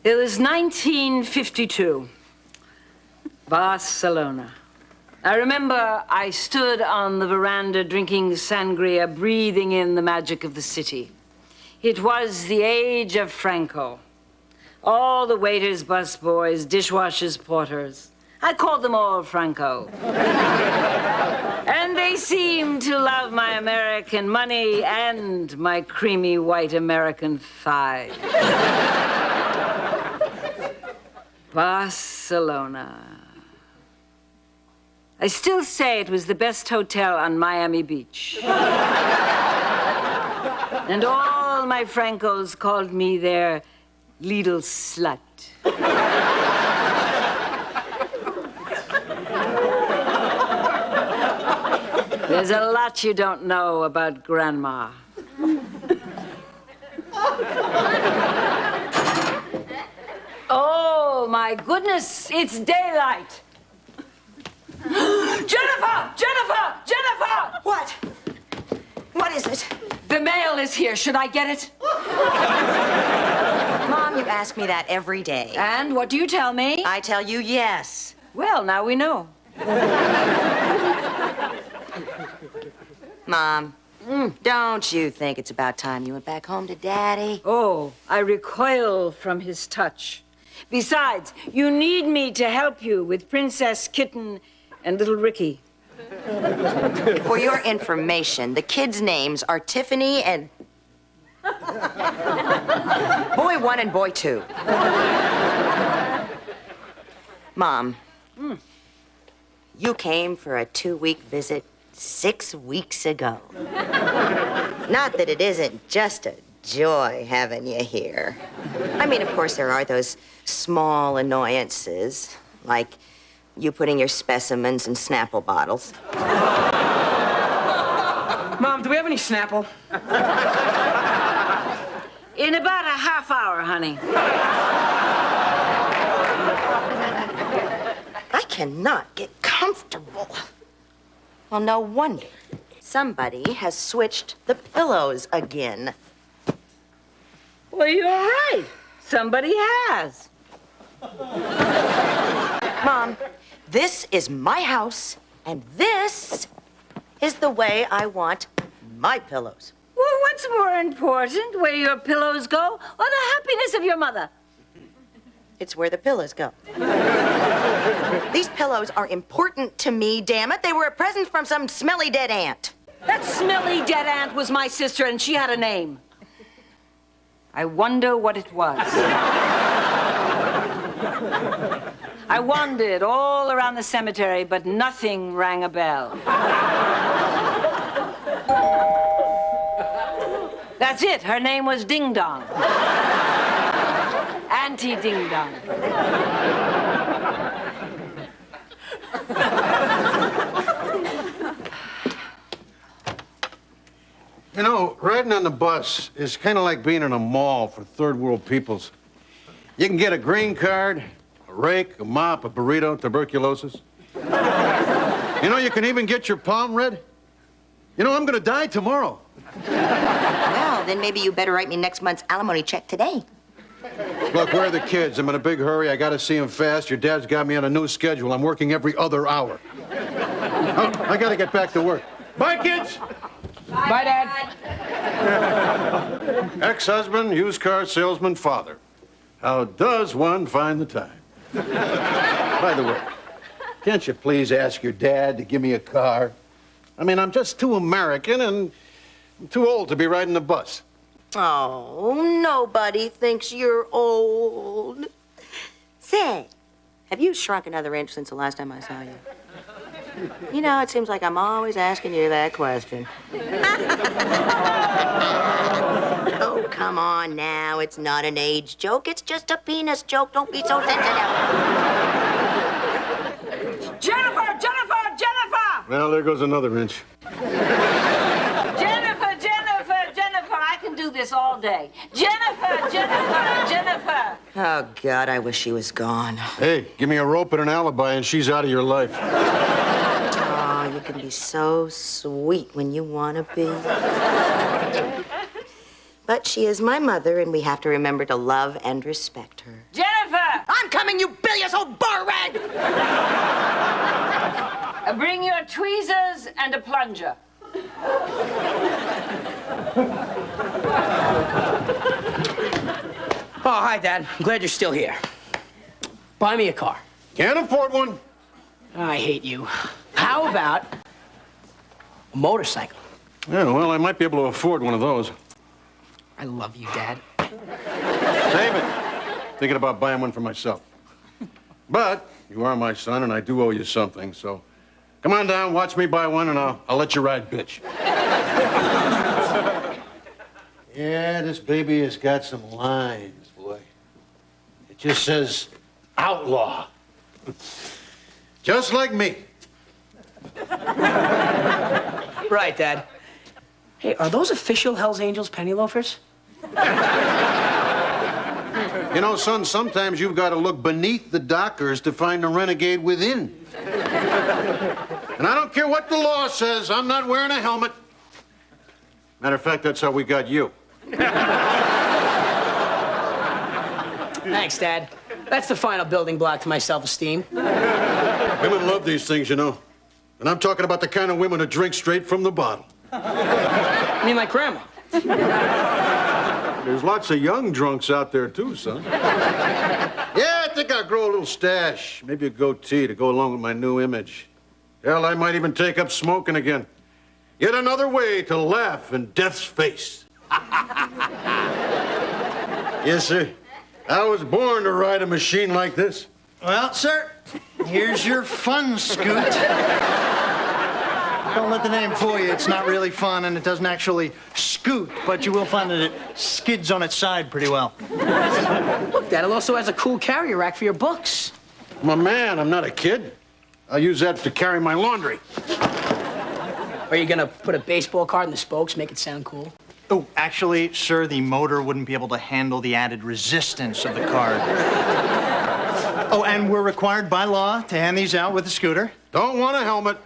It was 1952, Barcelona. I remember I stood on the veranda drinking sangria, breathing in the magic of the city. It was the age of Franco. All the waiters, busboys, dishwashers, porters. I called them all Franco. And they seemed to love my American money and my creamy white American thighs. Barcelona. I still say it was the best hotel on Miami Beach. And all my Francos called me their little slut. There's a lot you don't know about Grandma. Oh, my goodness, it's daylight. Jennifer! Jennifer! Jennifer! What? What is it? The mail is here. Should I get it? Mom, you ask me that every day. And what do you tell me? I tell you yes. Well, now we know. Mom, don't you think it's about time you went back home to Daddy? Oh, I recoil from his touch. Besides, you need me to help you with Princess Kitten and little Ricky. For your information, the kids' names are Tiffany and... Boy 1 and Boy 2. Mom, you came for a 2-week visit 6 weeks ago. Not that it isn't just a joy having you here. I mean, of course, there are those small annoyances, like you putting your specimens in Snapple bottles. Mom, do we have any Snapple? In about a half hour, honey. I cannot get comfortable. Well, no wonder. Somebody has switched the pillows again. Well, you're right. Somebody has. Mom, this is my house, and this is the way I want my pillows. Well, what's more important, where your pillows go or the happiness of your mother? It's where the pillows go. These pillows are important to me, damn it. They were a present from some smelly dead aunt. That smelly dead aunt was my sister, and she had a name. I wonder what it was. I wandered all around the cemetery, but nothing rang a bell. That's it. Her name was Ding Dong. Auntie Ding Dong. You know, riding on the bus is kind of like being in a mall for third world peoples. You can get a green card, a rake, a mop, a burrito, tuberculosis. You know, you can even get your palm read. You know, I'm gonna die tomorrow. Well, then maybe you better write me next month's alimony check today. Look, where are the kids? I'm in a big hurry. I gotta see them fast. Your dad's got me on a new schedule. I'm working every other hour. Oh, I gotta get back to work. Bye, kids! Bye, Dad. Ex-husband, used car salesman, father. How does one find the time? By the way, can't you please ask your dad to give me a car? I mean, I'm just too American and I'm too old to be riding the bus. Oh, nobody thinks you're old. Say, have you shrunk another inch since the last time I saw you? You know, it seems like I'm always asking you that question. Oh, come on now. It's not an age joke. It's just a penis joke. Don't be so sensitive. Jennifer! Jennifer! Jennifer! Well, there goes another inch. Jennifer! Jennifer! Jennifer! I can do this all day. Jennifer! Jennifer! Jennifer! Oh, God, I wish she was gone. Hey, give me a rope and an alibi and she's out of your life. Oh, you can be so sweet when you want to be. But she is my mother, and we have to remember to love and respect her. Jennifer! I'm coming, you bilious old bar rag! Bring your tweezers and a plunger. Oh, hi, Dad. I'm glad you're still here. Buy me a car. Can't afford one. I hate you. How about a motorcycle? Yeah, well, I might be able to afford one of those. I love you, Dad. Save it. Thinking about buying one for myself. But you are my son, and I do owe you something, so come on down, watch me buy one, and I'll let you ride, bitch. Yeah, this baby has got some lines, boy. It just says outlaw. Just like me. Right, Dad. Hey, are those official Hells Angels penny loafers? You know, son, sometimes you've got to look beneath the dockers to find the renegade within. And I don't care what the law says, I'm not wearing a helmet. Matter of fact, that's how we got you. Thanks, Dad. That's the final building block to my self-esteem. Women love these things, you know. And I'm talking about the kind of women who drink straight from the bottle. I mean, like Grandma. There's lots of young drunks out there, too, son. Yeah, I think I'll grow a little stash. Maybe a goatee to go along with my new image. Hell, I might even take up smoking again. Yet another way to laugh in death's face. Yes, sir. I was born to ride a machine like this. Well, sir, here's your fun scoot. Don't let the name fool you. It's not really fun, and it doesn't actually scoot, but you will find that it skids on its side pretty well. Look, Dad, it also has a cool carrier rack for your books. I'm a man, I'm not a kid. I'll use that to carry my laundry. Are you gonna put a baseball card in the spokes, make it sound cool? Oh, actually, sir, the motor wouldn't be able to handle the added resistance of the card. Oh, and we're required by law to hand these out with the scooter. Don't want a helmet.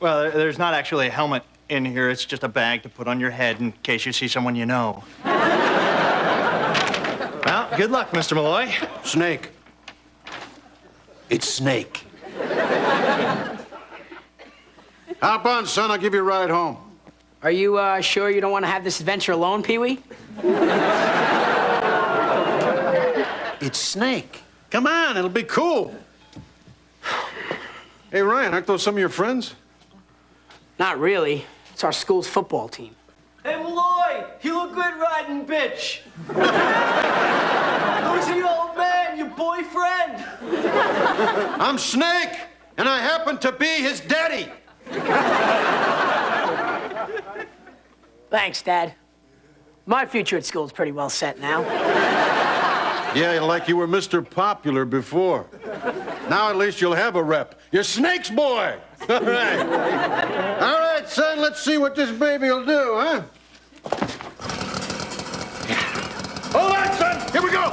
Well, there's not actually a helmet in here. It's just a bag to put on your head in case you see someone you know. Well, good luck, Mr. Malloy. Snake. It's Snake. Hop on, son. I'll give you a ride home. Are you sure you don't want to have this adventure alone, Pee-wee? It's Snake. Come on, it'll be cool. Hey, Ryan, aren't those some of your friends? Not really. It's our school's football team. Hey, Malloy, you look good riding, bitch. Who's the old man, your boyfriend? I'm Snake, and I happen to be his daddy. Thanks, Dad. My future at school's pretty well set now. Yeah, like you were Mr. Popular before. Now at least you'll have a rep. You're Snake's boy. All right. All right, son, let's see what this baby will do, huh? Hold on, son. Here we go.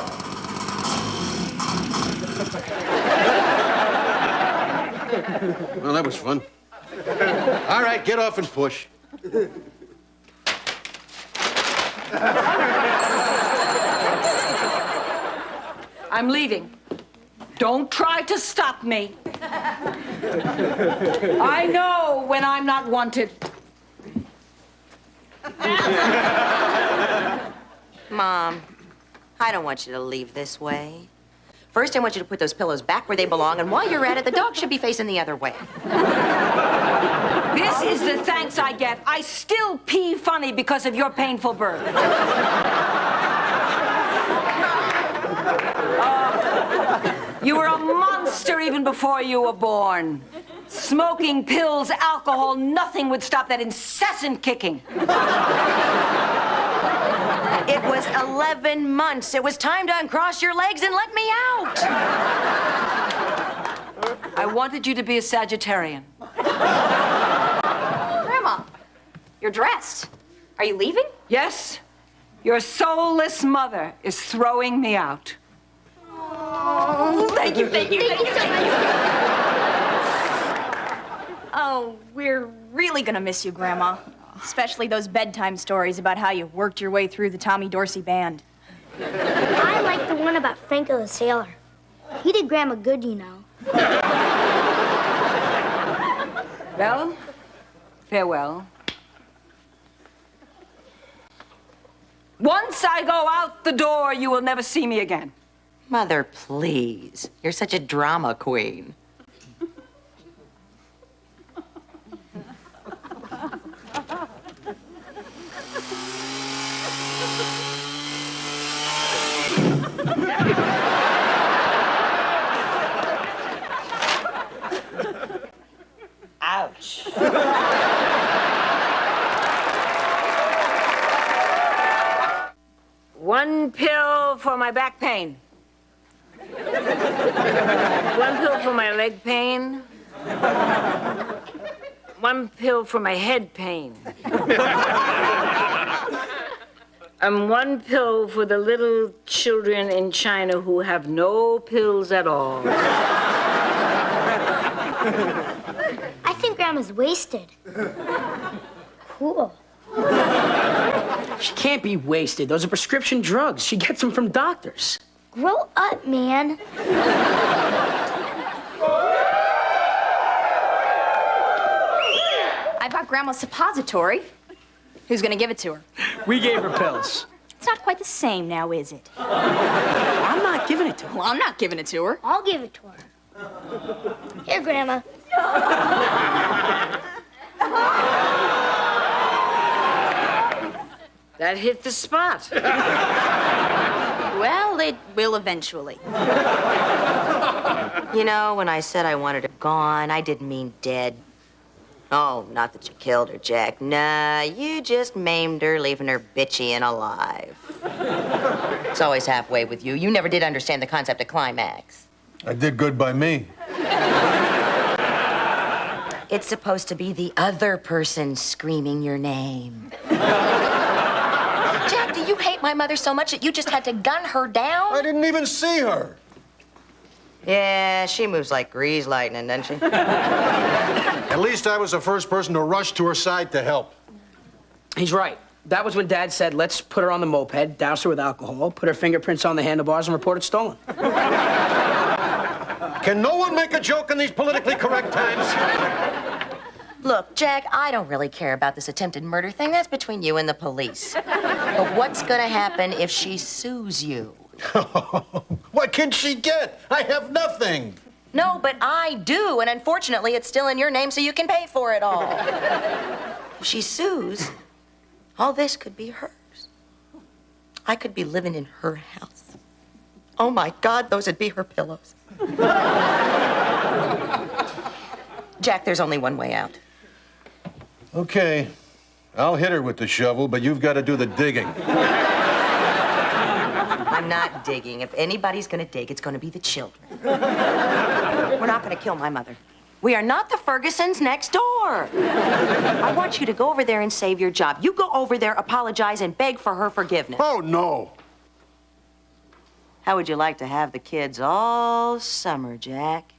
Well, that was fun. All right, get off and push. I'm leaving. Don't try to stop me. I know when I'm not wanted. Mom, I don't want you to leave this way. First, I want you to put those pillows back where they belong, and while you're at it, the dog should be facing the other way. This is the thanks I get. I still pee funny because of your painful birth. You were a monster even before you were born. Smoking, pills, alcohol, nothing would stop that incessant kicking. It was 11 months. It was time to uncross your legs and let me out. I wanted you to be a Sagittarian. Grandma, you're dressed. Are you leaving? Yes, your soulless mother is throwing me out. Oh, thank you, thank you, thank you, thank you. Oh, we're really gonna miss you, Grandma. Especially those bedtime stories about how you worked your way through the Tommy Dorsey band. I like the one about Franco the sailor. He did Grandma good, you know. Well, farewell. Once I go out the door, you will never see me again. Mother, please. You're such a drama queen. Ouch. One pill for my back pain. One pill for my leg pain. One pill for my head pain. And one pill for the little children in China who have no pills at all. I think Grandma's wasted. Cool. She can't be wasted. Those are prescription drugs. She gets them from doctors. Grow up, man. I bought Grandma suppository. Who's gonna give it to her? We gave her pills. It's not quite the same now, is it? I'm not giving it to her. Well, I'm not giving it to her. I'll give it to her. Here, Grandma. That hit the spot. Well, it will eventually. You know, when I said I wanted her gone, I didn't mean dead. Oh, not that you killed her, Jack. Nah, you just maimed her, leaving her bitchy and alive. It's always halfway with you. You never did understand the concept of climax. I did good by me. It's supposed to be the other person screaming your name. Jack, do you hate my mother so much that you just had to gun her down? I didn't even see her. Yeah, she moves like grease lightning, doesn't she? At least I was the first person to rush to her side to help. He's right. That was when Dad said, let's put her on the moped, douse her with alcohol, put her fingerprints on the handlebars, and report it stolen. Can no one make a joke in these politically correct times? Look, Jack, I don't really care about this attempted murder thing. That's between you and the police. But what's gonna happen if she sues you? What can she get? I have nothing. No, but I do, and unfortunately, it's still in your name, so you can pay for it all. If she sues, all this could be hers. I could be living in her house. Oh, my God, those would be her pillows. Jack, there's only one way out. Okay, I'll hit her with the shovel, but you've got to do the digging. I'm not digging. If anybody's gonna dig, it's gonna be the children. We're not gonna kill my mother. We are not the Fergusons next door. I want you to go over there and save your job. You go over there, apologize, and beg for her forgiveness. Oh, no. How would you like to have the kids all summer, Jack?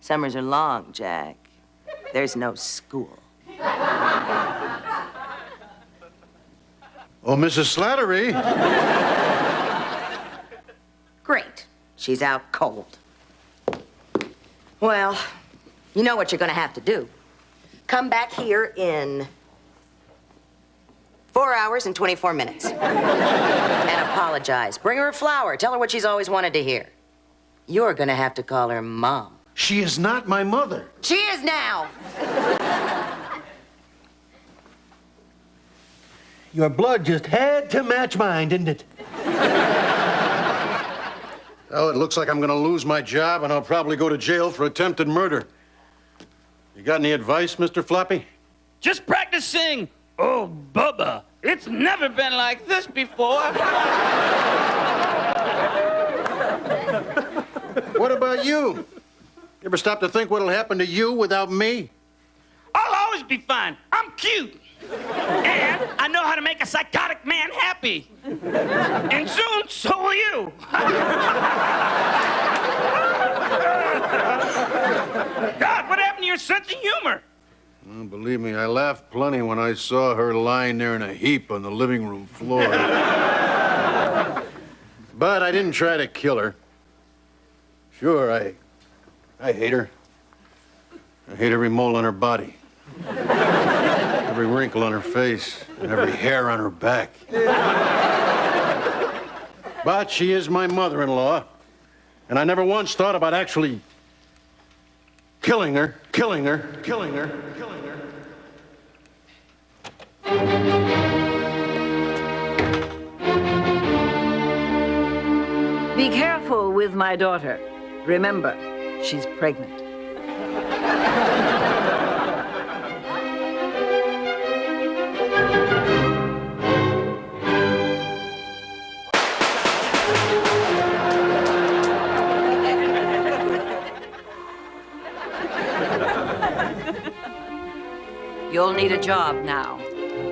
Summers are long, Jack. There's no school. Oh, Mrs. Slattery. Great. She's out cold. Well, you know what you're gonna have to do. Come back here in 4 hours and 24 minutes. And apologize. Bring her a flower. Tell her what she's always wanted to hear. You're gonna have to call her Mom. She is not my mother. She is now. Your blood just had to match mine, didn't it? Well, it looks like I'm gonna lose my job, and I'll probably go to jail for attempted murder. You got any advice, Mr. Floppy? Just practicing. Oh, Bubba, it's never been like this before. What about you? You ever stop to think what'll happen to you without me? I'll always be fine. I'm cute. And I know how to make a psychotic man happy. And soon, so will you. God, what happened to your sense of humor? Well, believe me, I laughed plenty when I saw her lying there in a heap on the living room floor. But I didn't try to kill her. Sure, I hate her. I hate every mole on her body, every wrinkle on her face, and every hair on her back. But she is my mother-in-law, and I never once thought about actually killing her. Be careful with my daughter. Remember, she's pregnant. You'll need a job now.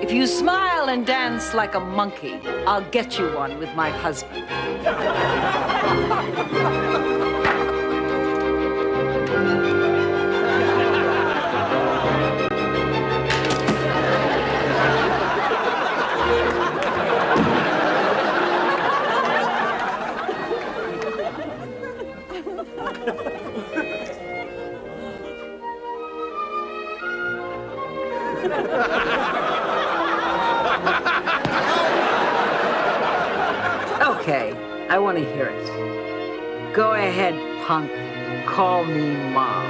If you smile and dance like a monkey, I'll get you one with my husband. Okay, I want to hear it. Go ahead, punk. Call me Mom.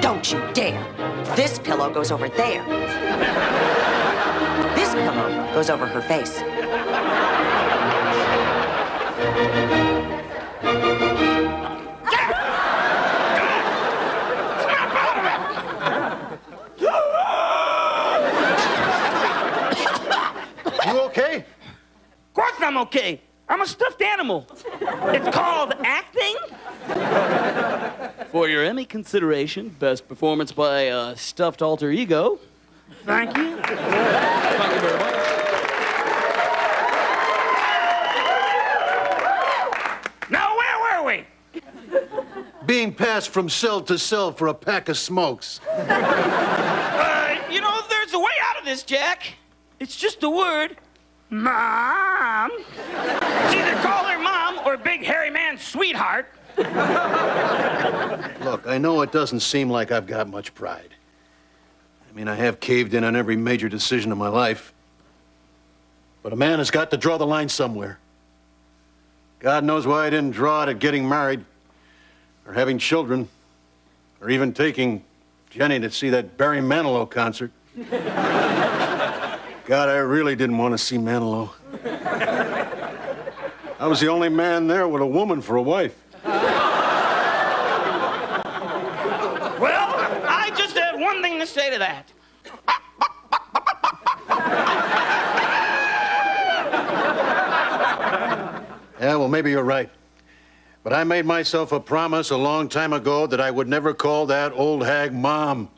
Don't you dare. This pillow goes over there. This pillow goes over her face. You okay? Of course I'm okay. I'm a stuffed animal. It's called acting. For your Emmy consideration, best performance by a stuffed alter ego. Thank you. Thank you very much. Now, where were we? Being passed from cell to cell for a pack of smokes. You know, there's a way out of this, Jack. It's just a word. Mom. It's either call her mom or big hairy man sweetheart. Look, I know it doesn't seem like I've got much pride. I mean, I have caved in on every major decision of my life. But a man has got to draw the line somewhere. God knows why I didn't draw it at getting married, or having children, or even taking Jenny to see that Barry Manilow concert. God, I really didn't want to see Manilow. I was the only man there with a woman for a wife. Well, I just have one thing to say to that. Yeah, well, maybe you're right. But I made myself a promise a long time ago that I would never call that old hag Mom.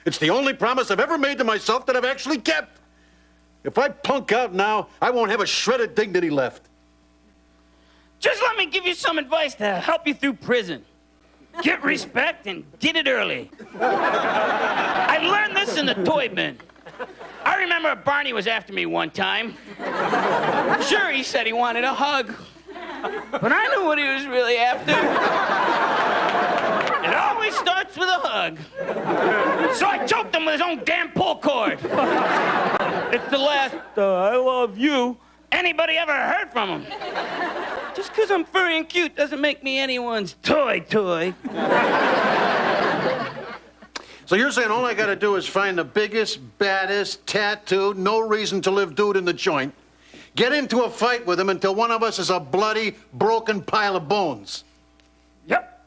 It's the only promise I've ever made to myself that I've actually kept. If I punk out now, I won't have a shred of dignity left. Just let me give you some advice to help you through prison. Get respect and get it early. I learned this in the toy bin. I remember Barney was after me one time. Sure, he said he wanted a hug. But I knew what he was really after. It always starts with a hug. So I choked him with his own damn pull cord. It's the last, I love you, anybody ever heard from him. Just because I'm furry and cute doesn't make me anyone's toy. So you're saying all I gotta do is find the biggest, baddest, tattooed, no reason to live dude in the joint, get into a fight with him until one of us is a bloody, broken pile of bones. Yep.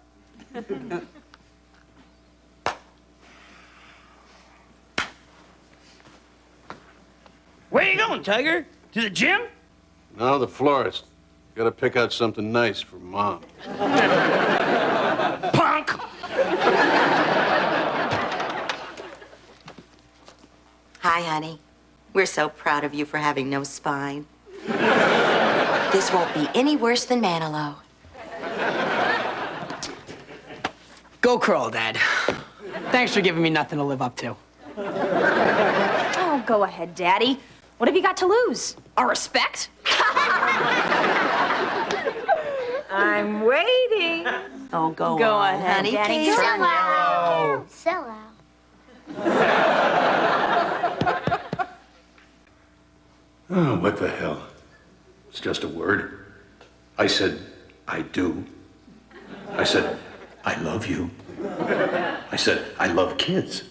Where you going, Tiger? To the gym? No, the florist. Gotta pick out something nice for Mom. Punk! Hi, honey. We're so proud of you for having no spine. This won't be any worse than Manilow. Go crawl, Dad. Thanks for giving me nothing to live up to. Oh, go ahead, Daddy. What have you got to lose? Our respect? I'm waiting. Oh, go on, ahead, honey. Daddy. Keep Sell running. out. Sell out. Oh, what the hell? It's just a word. I said, I do. I said, I love you. I said, I love kids.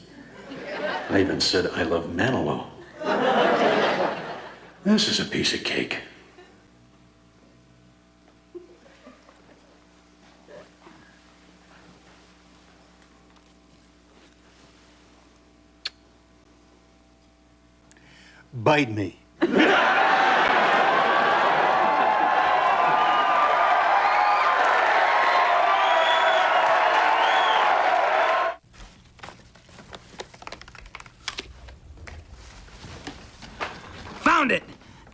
I even said, I love Manilow. This is a piece of cake. Bite me. Found it.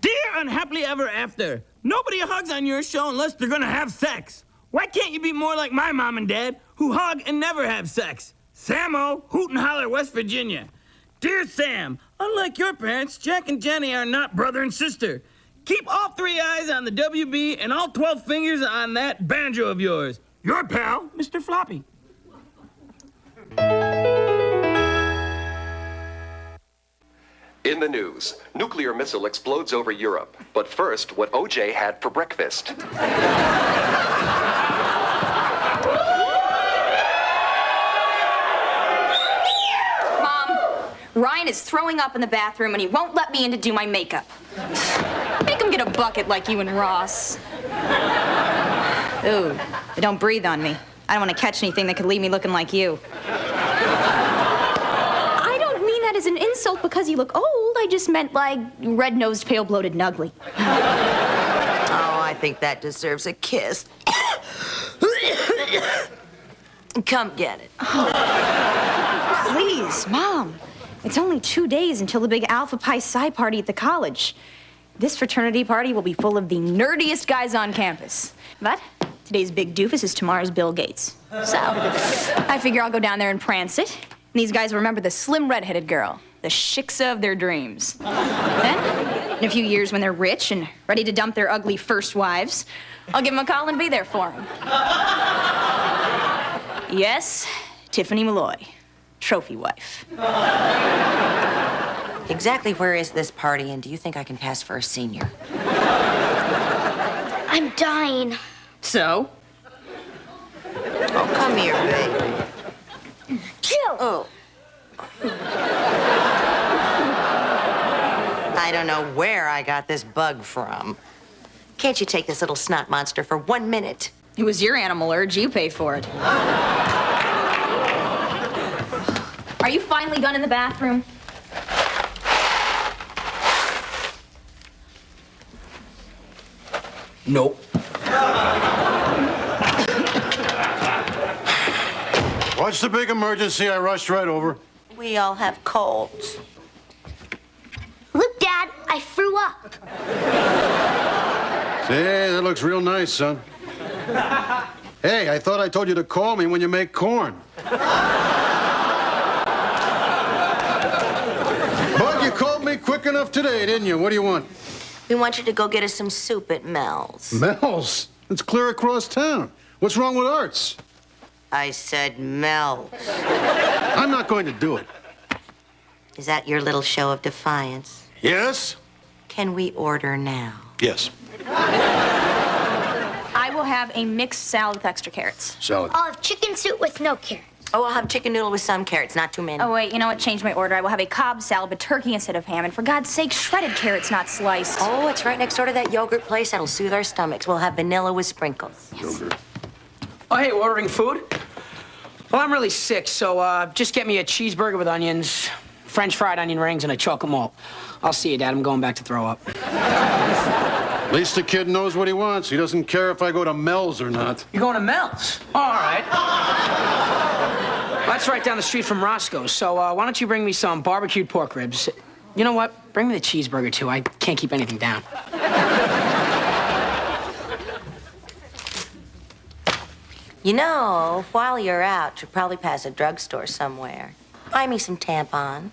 Dear Unhappily Ever After, nobody hugs on your show unless they're gonna have sex. Why can't you be more like my mom and dad, who hug and never have sex? Samo, Hoot and Holler, West Virginia. Dear Sam, unlike your parents, Jack and Jenny are not brother and sister. Keep all 3 eyes on the WB and all 12 fingers on that banjo of yours. Your pal, Mr. Floppy. In the news, nuclear missile explodes over Europe. But first, what OJ had for breakfast. Ryan is throwing up in the bathroom and he won't let me in to do my makeup. Make him get a bucket like you and Ross. Ooh, but don't breathe on me. I don't want to catch anything that could leave me looking like you. I don't mean that as an insult because you look old. I just meant like red-nosed, pale-bloated Nuggly. Oh, I think that deserves a kiss. Come get it. Please, Mom. It's only 2 days until the big Alpha Pi Psi party at the college. This fraternity party will be full of the nerdiest guys on campus. But today's big doofus is tomorrow's Bill Gates. So, I figure I'll go down there and prance it. And these guys will remember the slim redheaded girl, the shiksa of their dreams. Then, in a few years when they're rich and ready to dump their ugly first wives, I'll give them a call and be there for them. Yes, Tiffany Malloy. Trophy wife. Exactly where is this party, and do you think I can pass for a senior? I'm dying. So? Oh, come here, baby. Chill. Oh. I don't know where I got this bug from. Can't you take this little snot monster for 1 minute? It was your animal urge. You pay for it. Are you finally done in the bathroom? Nope. What's the big emergency? I rushed right over. We all have colds. Look, Dad, I threw up. Hey, that looks real nice, son. Hey, I thought I told you to call me when you make corn. But you called me quick enough today, didn't you? What do you want? We want you to go get us some soup at Mel's. Mel's? It's clear across town. What's wrong with Arts? I said Mel's. I'm not going to do it. Is that your little show of defiance? Yes? Can we order now? Yes. I will have a mixed salad with extra carrots. Salad. I'll have chicken soup with no carrots. Oh, I'll have chicken noodle with some carrots, not too many. Oh, wait, you know what? Change my order. I will have a Cobb salad with turkey instead of ham. And for God's sake, shredded carrots, not sliced. Oh, it's right next door to that yogurt place. That'll soothe our stomachs. We'll have vanilla with sprinkles. Yogurt. Oh, hey, ordering food? Well, I'm really sick, so just get me a cheeseburger with onions, French fried onion rings, and a chocolate malt. I'll see you, Dad. I'm going back to throw up. At least the kid knows what he wants. He doesn't care if I go to Mel's or not. You're going to Mel's? Oh, all right. That's right down the street from Roscoe's, so why don't you bring me some barbecued pork ribs? You know what? Bring me the cheeseburger, too. I can't keep anything down. You know, while you're out, you'll probably pass a drugstore somewhere. Buy me some tampons.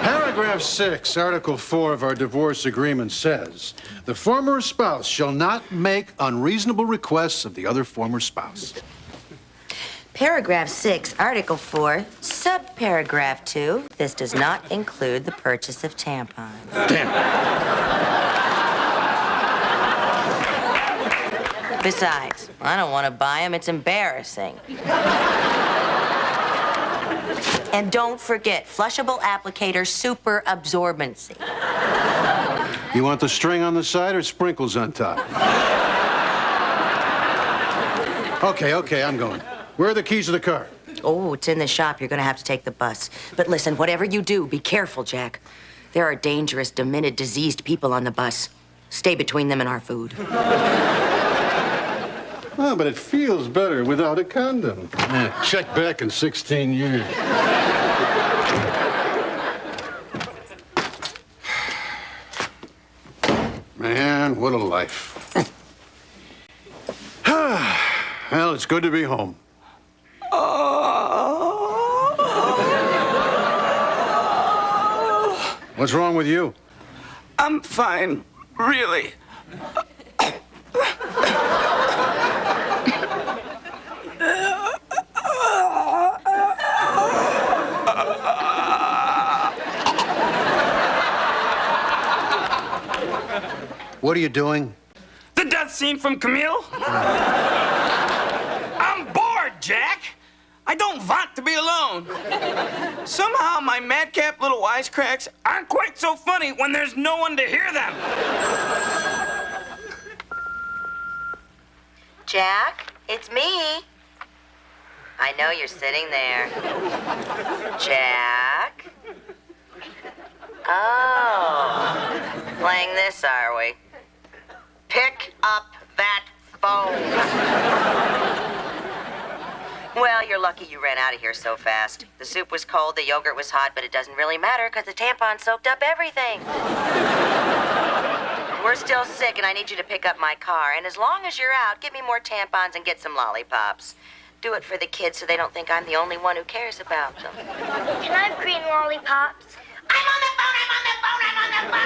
Paragraph 6, Article 4 of our divorce agreement says, the former spouse shall not make unreasonable requests of the other former spouse. Paragraph 6, Article 4, subparagraph 2, this does not include the purchase of tampons. Damn. Besides, I don't want to buy them. It's embarrassing. And don't forget, flushable applicator super absorbency. You want the string on the side or sprinkles on top? Okay, I'm going. Where are the keys to the car? Oh, it's in the shop. You're going to have to take the bus. But listen, whatever you do, be careful, Jack. There are dangerous, demented, diseased people on the bus. Stay between them and our food. Oh, but it feels better without a condom. Check back in 16 years. Man, what a life. Well, it's good to be home. What's wrong with you? I'm fine, really. What are you doing? The death scene from Camille? I'm bored, Jack. I don't want to be alone. Somehow my madcap little wisecracks aren't quite so funny when there's no one to hear them. Jack, it's me. I know you're sitting there. Jack? Oh, playing this, are we? Pick up that phone. Well, you're lucky you ran out of here so fast. The soup was cold, the yogurt was hot, but it doesn't really matter because the tampon soaked up everything. We're still sick, and I need you to pick up my car. And as long as you're out, get me more tampons and get some lollipops. Do it for the kids so they don't think I'm the only one who cares about them. Can I have green lollipops? I'm on the phone, I'm on the phone, I'm on the phone!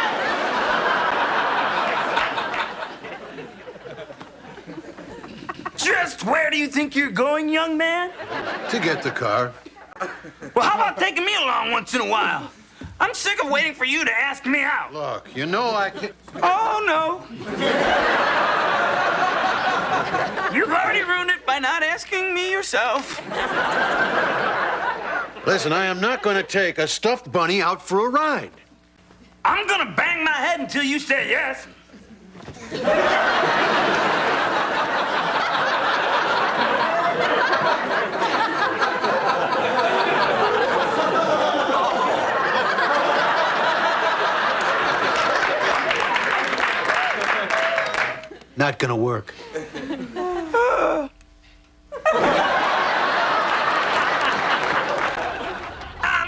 Just where do you think you're going, young man? To get the car. Well, how about taking me along once in a while? I'm sick of waiting for you to ask me out. Look, you know I can't... Oh, no. You've already ruined it by not asking me yourself. Listen, I am not going to take a stuffed bunny out for a ride. I'm gonna bang my head until you say yes. Not gonna work. On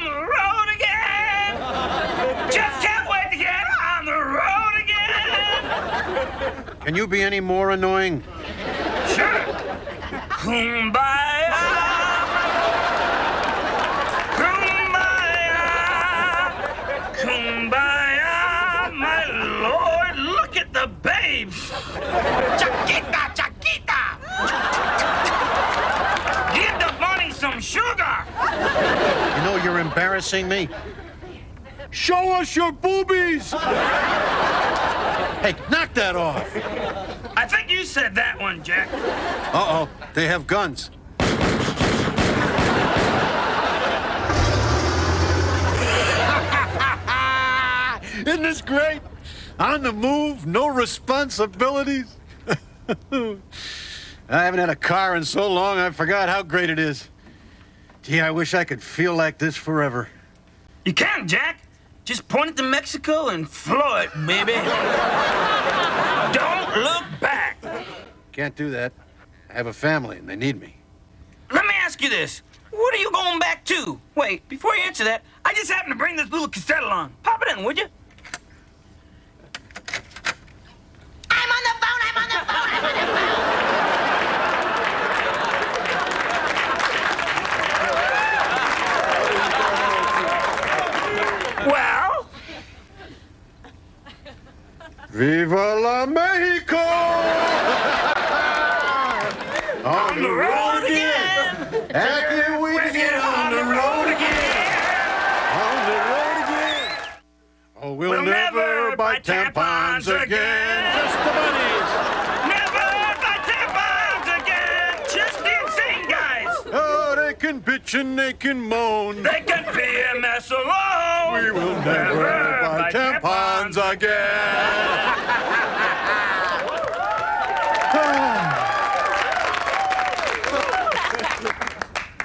the road again. Just can't wait to get on the road again. Can you be any more annoying? Sure. Kumbaya. Kumbaya. Kumbaya. My Lord, look at the babes. Chiquita, Chiquita. Give the bunny some sugar. You know you're embarrassing me. Show us your boobies! Hey, knock that off. I think you said that one, Jack. Uh-oh, they have guns. Isn't this great? On the move, no responsibilities. I haven't had a car in so long, I forgot how great it is. Gee, I wish I could feel like this forever. You can, Jack. Just point it to Mexico and floor it, baby. Don't look back. Can't do that. I have a family and they need me. Let me ask you this. What are you going back to? Wait, before you answer that, I just happened to bring this little cassette along. Pop it in, would you? I'm on the phone, I'm on the phone, I'm on the phone! Viva la Mexico! On the road again! Heck yeah, we get on the road again! On the road again! Oh, we'll never buy tampons again! Just the bunnies! Never buy tampons again! Just the insane guys! Oh, they can bitch and they can moan. They can PMS alone! We will never buy tampons again!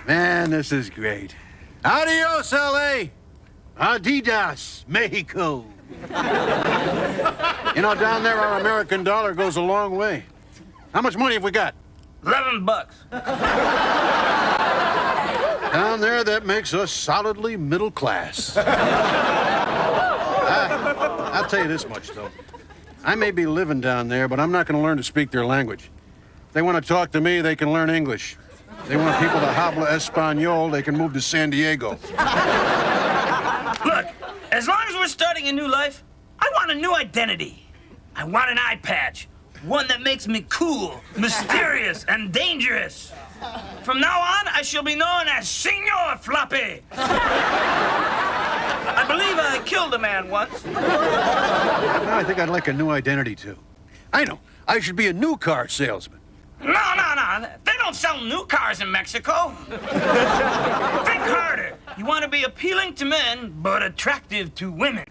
Man, this is great. Adios, L.A. Adidas, Mexico. You know, down there, our American dollar goes a long way. How much money have we got? $11. Down there, that makes us solidly middle class. I'll tell you this much, though. I may be living down there, but I'm not going to learn to speak their language. If they want to talk to me, they can learn English. If they want people to habla Espanol, they can move to San Diego. Look, as long as we're starting a new life, I want a new identity. I want an eye patch. One that makes me cool, mysterious, and dangerous. From now on, I shall be known as Senor Floppy. I believe I killed a man once. I think I'd like a new identity, too. I know. I should be a new car salesman. No. They don't sell new cars in Mexico. Think harder. You want to be appealing to men, but attractive to women.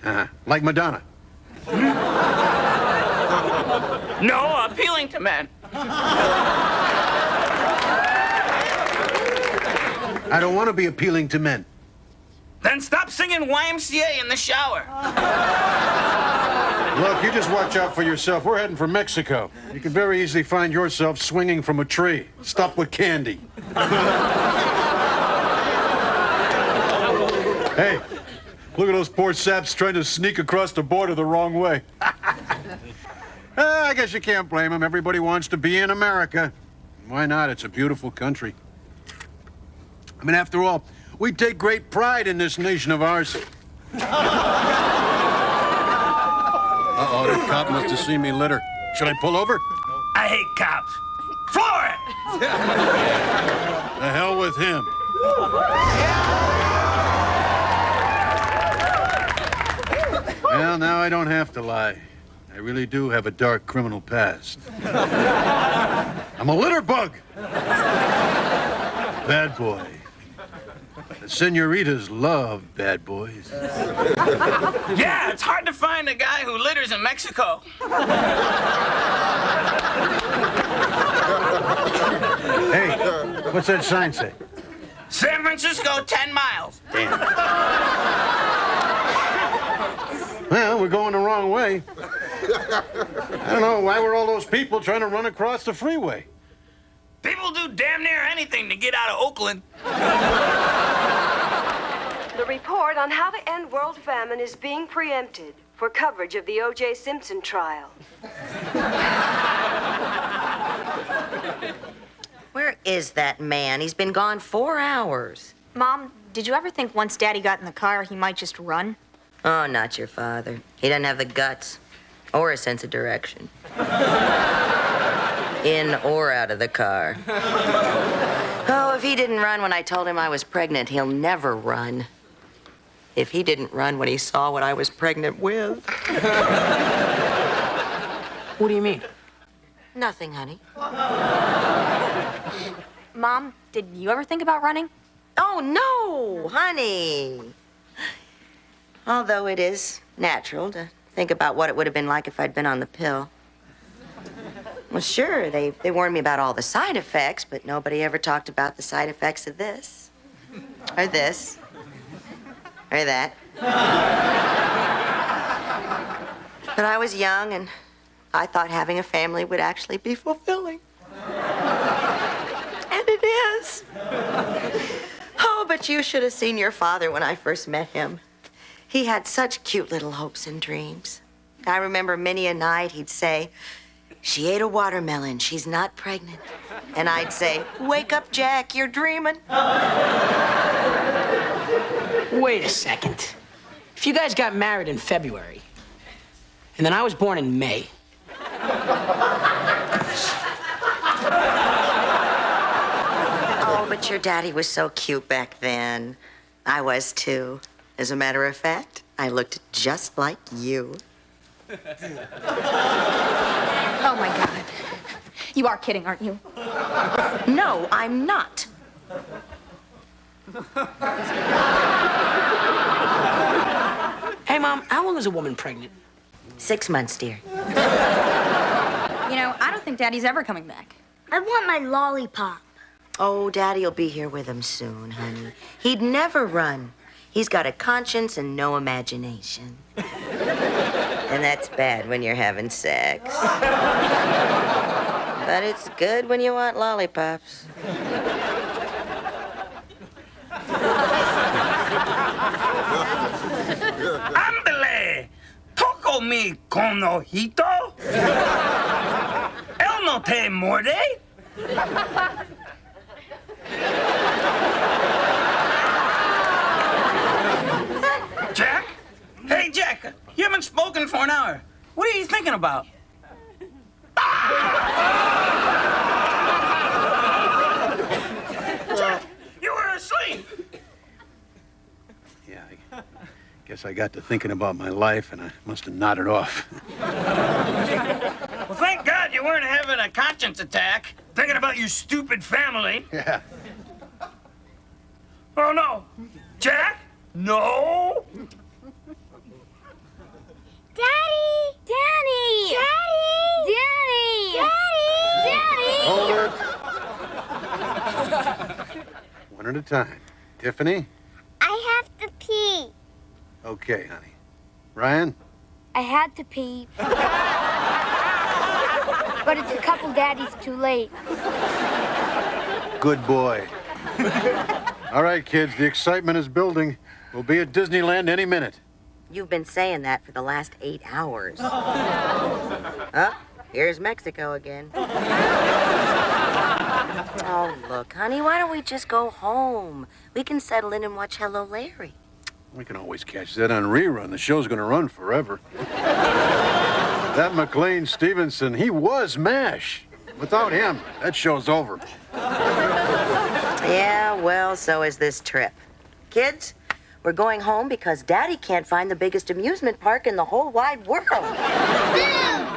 Like Madonna. No, appealing to men. I don't want to be appealing to men. Then stop singing YMCA in the shower. Look, you just watch out for yourself. We're heading for Mexico. You can very easily find yourself swinging from a tree, stuffed with candy. Hey, look at those poor saps trying to sneak across the border the wrong way. I guess you can't blame them. Everybody wants to be in America. Why not? It's a beautiful country. I mean, after all, we take great pride in this nation of ours. Uh-oh, that cop must have seen me litter. Should I pull over? I hate cops. Floor it! The hell with him. Well, now I don't have to lie. I really do have a dark criminal past. I'm a litter bug. Bad boy. The senoritas love bad boys. Yeah, it's hard to find a guy who litters in Mexico. Hey, what's that sign say? San Francisco, 10 miles. Damn. Well, we're going the wrong way. I don't know, why were all those people trying to run across the freeway? People do damn near anything to get out of Oakland. The report on how to end world famine is being preempted for coverage of the O.J. Simpson trial. Where is that man? He's been gone 4 hours. Mom, did you ever think once Daddy got in the car, he might just run? Oh, not your father. He doesn't have the guts or a sense of direction. In or out of the car. Oh, if he didn't run when I told him I was pregnant, he'll never run. If he didn't run when he saw what I was pregnant with. What do you mean? Nothing, honey. Mom, did you ever think about running? Oh, no, honey. Although it is natural to think about what it would have been like if I'd been on the pill. Well, sure, they warned me about all the side effects, but nobody ever talked about the side effects of this. Or this. Or that. But I was young, and I thought having a family would actually be fulfilling. And it is. Oh, but you should have seen your father when I first met him. He had such cute little hopes and dreams. I remember many a night he'd say, "She ate a watermelon, she's not pregnant." And I'd say, "Wake up, Jack, you're dreaming." Wait a second. If you guys got married in February, and then I was born in May, Oh, but your daddy was so cute back then. I was too. As a matter of fact, I looked just like you. Oh, my God. You are kidding, aren't you? No, I'm not. Hey, Mom, how long is a woman pregnant? 6 months, dear. You know, I don't think Daddy's ever coming back. I want my lollipop. Oh, Daddy'll be here with him soon, honey. He'd never run. He's got a conscience and no imagination. And that's bad when you're having sex. But it's good when you want lollipops. Ándale. Toco mi conojito. Él no te muerde. Jack? Hey, Jack, you haven't spoken for an hour. What are you thinking about? Jack, you were asleep. Yeah, I guess I got to thinking about my life, and I must have nodded off. Well, thank God you weren't having a conscience attack, thinking about your stupid family. Yeah. Oh, no. Jack? No. Daddy! Daddy! Daddy! Daddy! Daddy! Hold it. One at a time. Tiffany? I have to pee. Okay, honey. Ryan? I had to pee. But it's a couple daddies too late. Good boy. All right, kids, the excitement is building. We'll be at Disneyland any minute. You've been saying that for the last 8 hours. Huh? Here's Mexico again. Oh, look, honey, why don't we just go home? We can settle in and watch Hello, Larry. We can always catch that on rerun. The show's gonna run forever. That McLean Stevenson, he was MASH. Without him, that show's over. Yeah, well, so is this trip. Kids, we're going home because Daddy can't find the biggest amusement park in the whole wide world.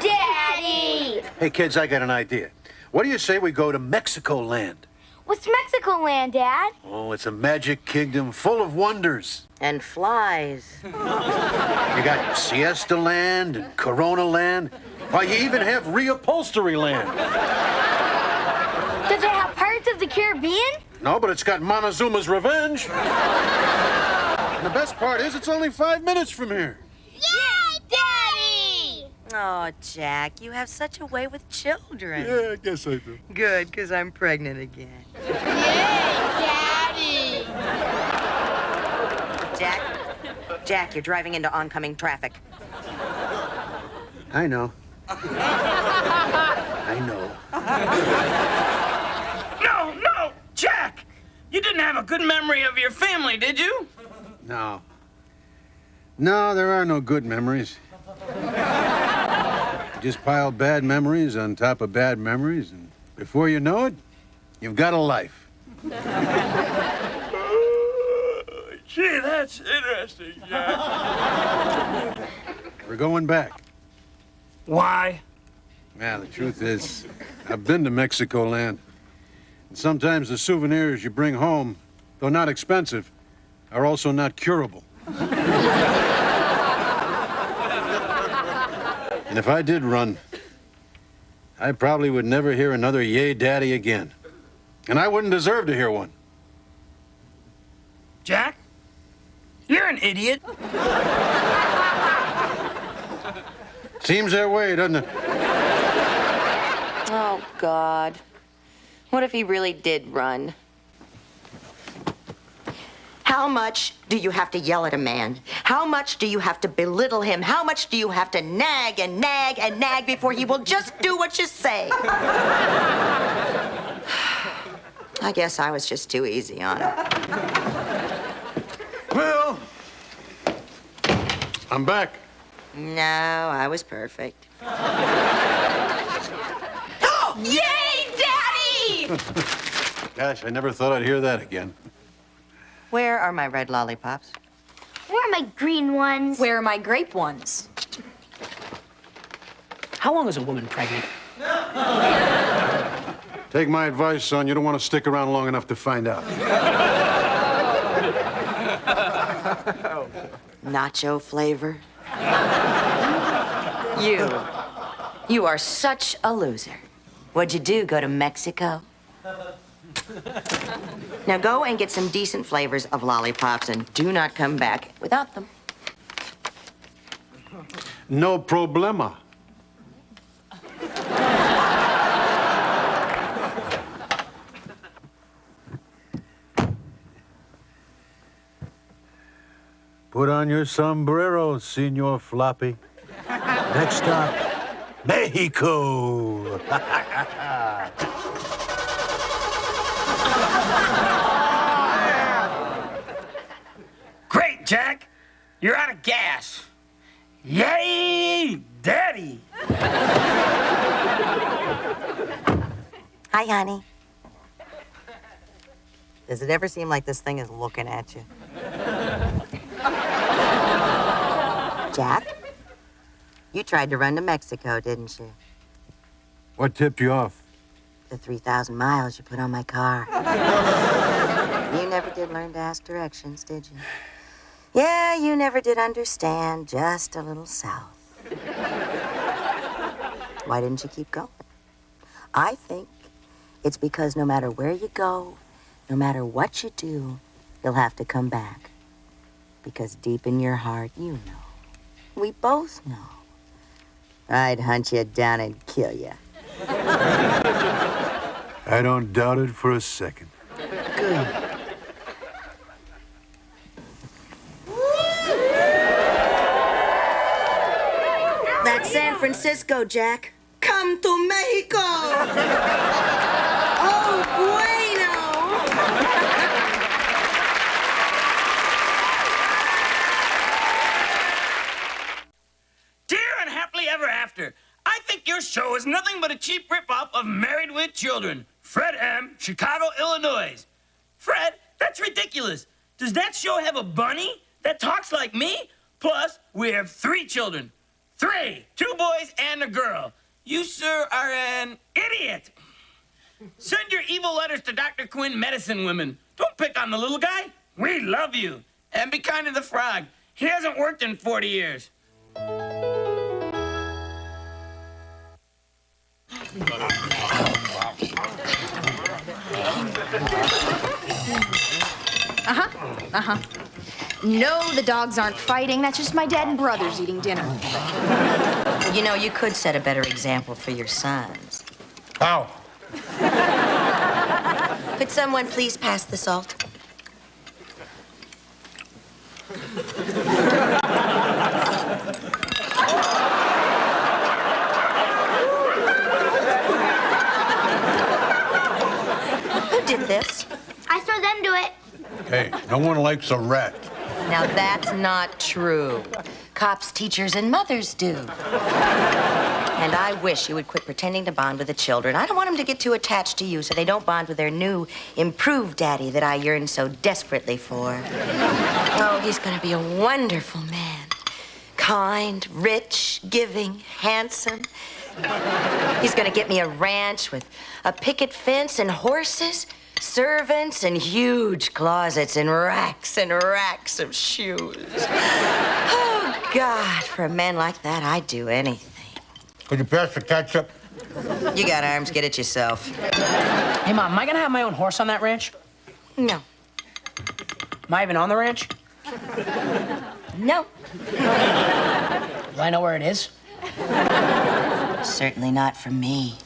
Daddy! Hey, kids, I got an idea. What do you say we go to Mexico Land? What's Mexico Land, Dad? Oh, it's a magic kingdom full of wonders. And flies. You got Siesta Land and Corona Land. Why, you even have Reupholstery Land. Does it have Pirates of the Caribbean? No, but it's got Montezuma's Revenge. And the best part is it's only 5 minutes from here. Yay, Daddy! Oh, Jack, you have such a way with children. Yeah, I guess I do. Good, because I'm pregnant again. Yay, Daddy! Jack, you're driving into oncoming traffic. I know. I know. No, Jack! You didn't have a good memory of your family, did you? No. No, there are no good memories. You just pile bad memories on top of bad memories, and before you know it, you've got a life. Gee, that's interesting, Jack. We're going back. Why? Yeah, the truth is, I've been to Mexico Land. And sometimes the souvenirs you bring home, though not expensive, are also not curable. And if I did run, I probably would never hear another "Yay, Daddy" again. And I wouldn't deserve to hear one. Jack? You're an idiot. Seems that way, doesn't it? Oh, God. What if he really did run? How much do you have to yell at a man? How much do you have to belittle him? How much do you have to nag and nag and nag before he will just do what you say? I guess I was just too easy on him. Well, I'm back. No, I was perfect. Yay, Daddy! Gosh, I never thought I'd hear that again. Where are my red lollipops? Where are my green ones? Where are my grape ones? How long is a woman pregnant? Take my advice, son. You don't want to stick around long enough to find out. Nacho flavor. You are such a loser. What'd you do, go to Mexico? Now go and get some decent flavors of lollipops and do not come back without them. No problema. Put on your sombrero, Senor Floppy. Next stop, Mexico. Great, Jack. You're out of gas. Yay, Daddy. Hi, honey. Does it ever seem like this thing is looking at you? Jack, you tried to run to Mexico, didn't you? What tipped you off? The 3,000 miles you put on my car. You never did learn to ask directions, did you? Yeah, you never did understand just a little south. Why didn't you keep going? I think it's because no matter where you go, no matter what you do, you'll have to come back. Because deep in your heart, you know. We both know. I'd hunt you down and kill you. I don't doubt it for a second. Good. That's San Francisco, Jack. Come to Mexico! Oh, bueno! Dear Unhappily Ever After, I think your show is nothing but a cheap ripoff of Married with Children. Fred M., Chicago, Illinois. Fred, that's ridiculous. Does that show have a bunny that talks like me? Plus, we have 3 children. 3, 2 boys and a girl. You, sir, are an idiot. Send your evil letters to Dr. Quinn, Medicine Women. Don't pick on the little guy. We love you. And be kind to the frog. He hasn't worked in 40 years. No, the dogs aren't fighting. That's just my dad and brothers eating dinner. You know, you could set a better example for your sons. How? Could someone please pass the salt? Who did this? I saw them do it. Hey, no one likes a rat. Now, that's not true. Cops, teachers, and mothers do. And I wish you would quit pretending to bond with the children. I don't want them to get too attached to you so they don't bond with their new, improved daddy that I yearn so desperately for. Oh, he's gonna be a wonderful man. Kind, rich, giving, handsome. He's gonna get me a ranch with a picket fence and horses, servants and huge closets and racks of shoes. Oh, God, for a man like that, I'd do anything. Could you pass the ketchup? You got arms, get it yourself. Hey, Mom, am I gonna have my own horse on that ranch? No. Am I even on the ranch? No. Do I know where it is? Certainly not for me.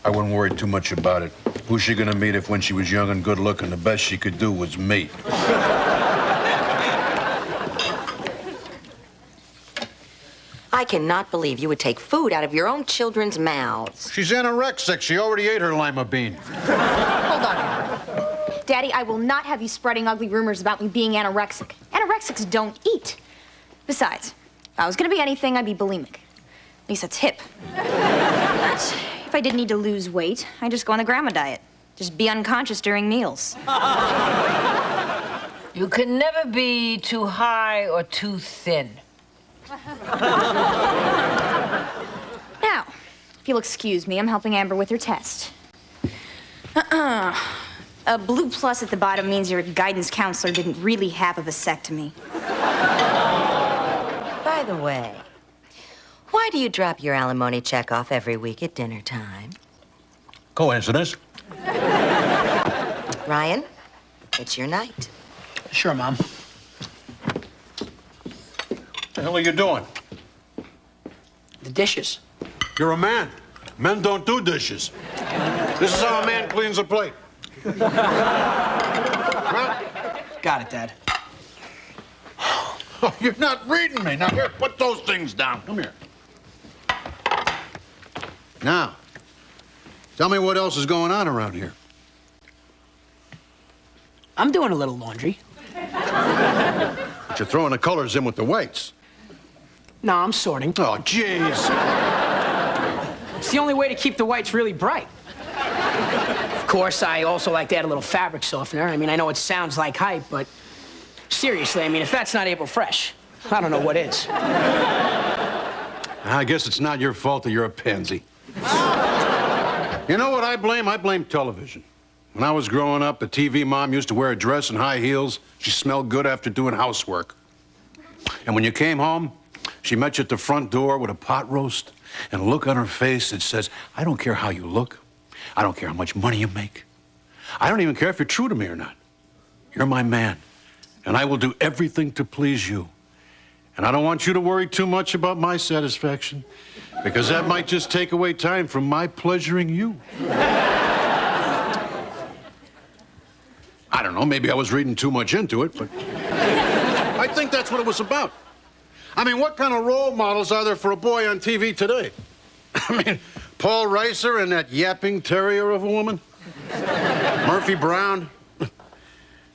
I wouldn't worry too much about it. Who's she gonna meet if when she was young and good looking, the best she could do was me? I cannot believe you would take food out of your own children's mouths. She's anorexic. She already ate her lima bean. Hold on. Daddy, I will not have you spreading ugly rumors about me being anorexic. Anorexics don't eat. Besides, if I was gonna be anything, I'd be bulimic. At least that's hip. But if I did need to lose weight, I just go on the grandma diet. Just be unconscious during meals. You can never be too high or too thin. Now, if you'll excuse me, I'm helping Amber with her test. A blue plus at the bottom means your guidance counselor didn't really have a vasectomy. By the way, why do you drop your alimony check off every week at dinner time? Coincidence? Ryan, it's your night. Sure, Mom. What the hell are you doing? The dishes. You're a man. Men don't do dishes. This is how a man cleans a plate. Right? Got it, Dad. Oh, you're not reading me. Now, here, put those things down. Come here. Now, tell me what else is going on around here. I'm doing a little laundry. But you're throwing the colors in with the whites. No, I'm sorting. Oh, jeez. It's the only way to keep the whites really bright. Of course, I also like to add a little fabric softener. I mean, I know it sounds like hype, but seriously, I mean, if that's not April Fresh, I don't know what is. I guess it's not your fault that you're a pansy. You know what I blame? I blame television. When I was growing up, the TV mom used to wear a dress and high heels. She smelled good after doing housework. And when you came home, she met you at the front door with a pot roast and a look on her face that says, I don't care how you look. I don't care how much money you make. I don't even care if you're true to me or not. You're my man, and I will do everything to please you. And I don't want you to worry too much about my satisfaction, because that might just take away time from my pleasuring you. I don't know, maybe I was reading too much into it, but I think that's what it was about. I mean, what kind of role models are there for a boy on TV today? I mean, Paul Reiser and that yapping terrier of a woman? Murphy Brown?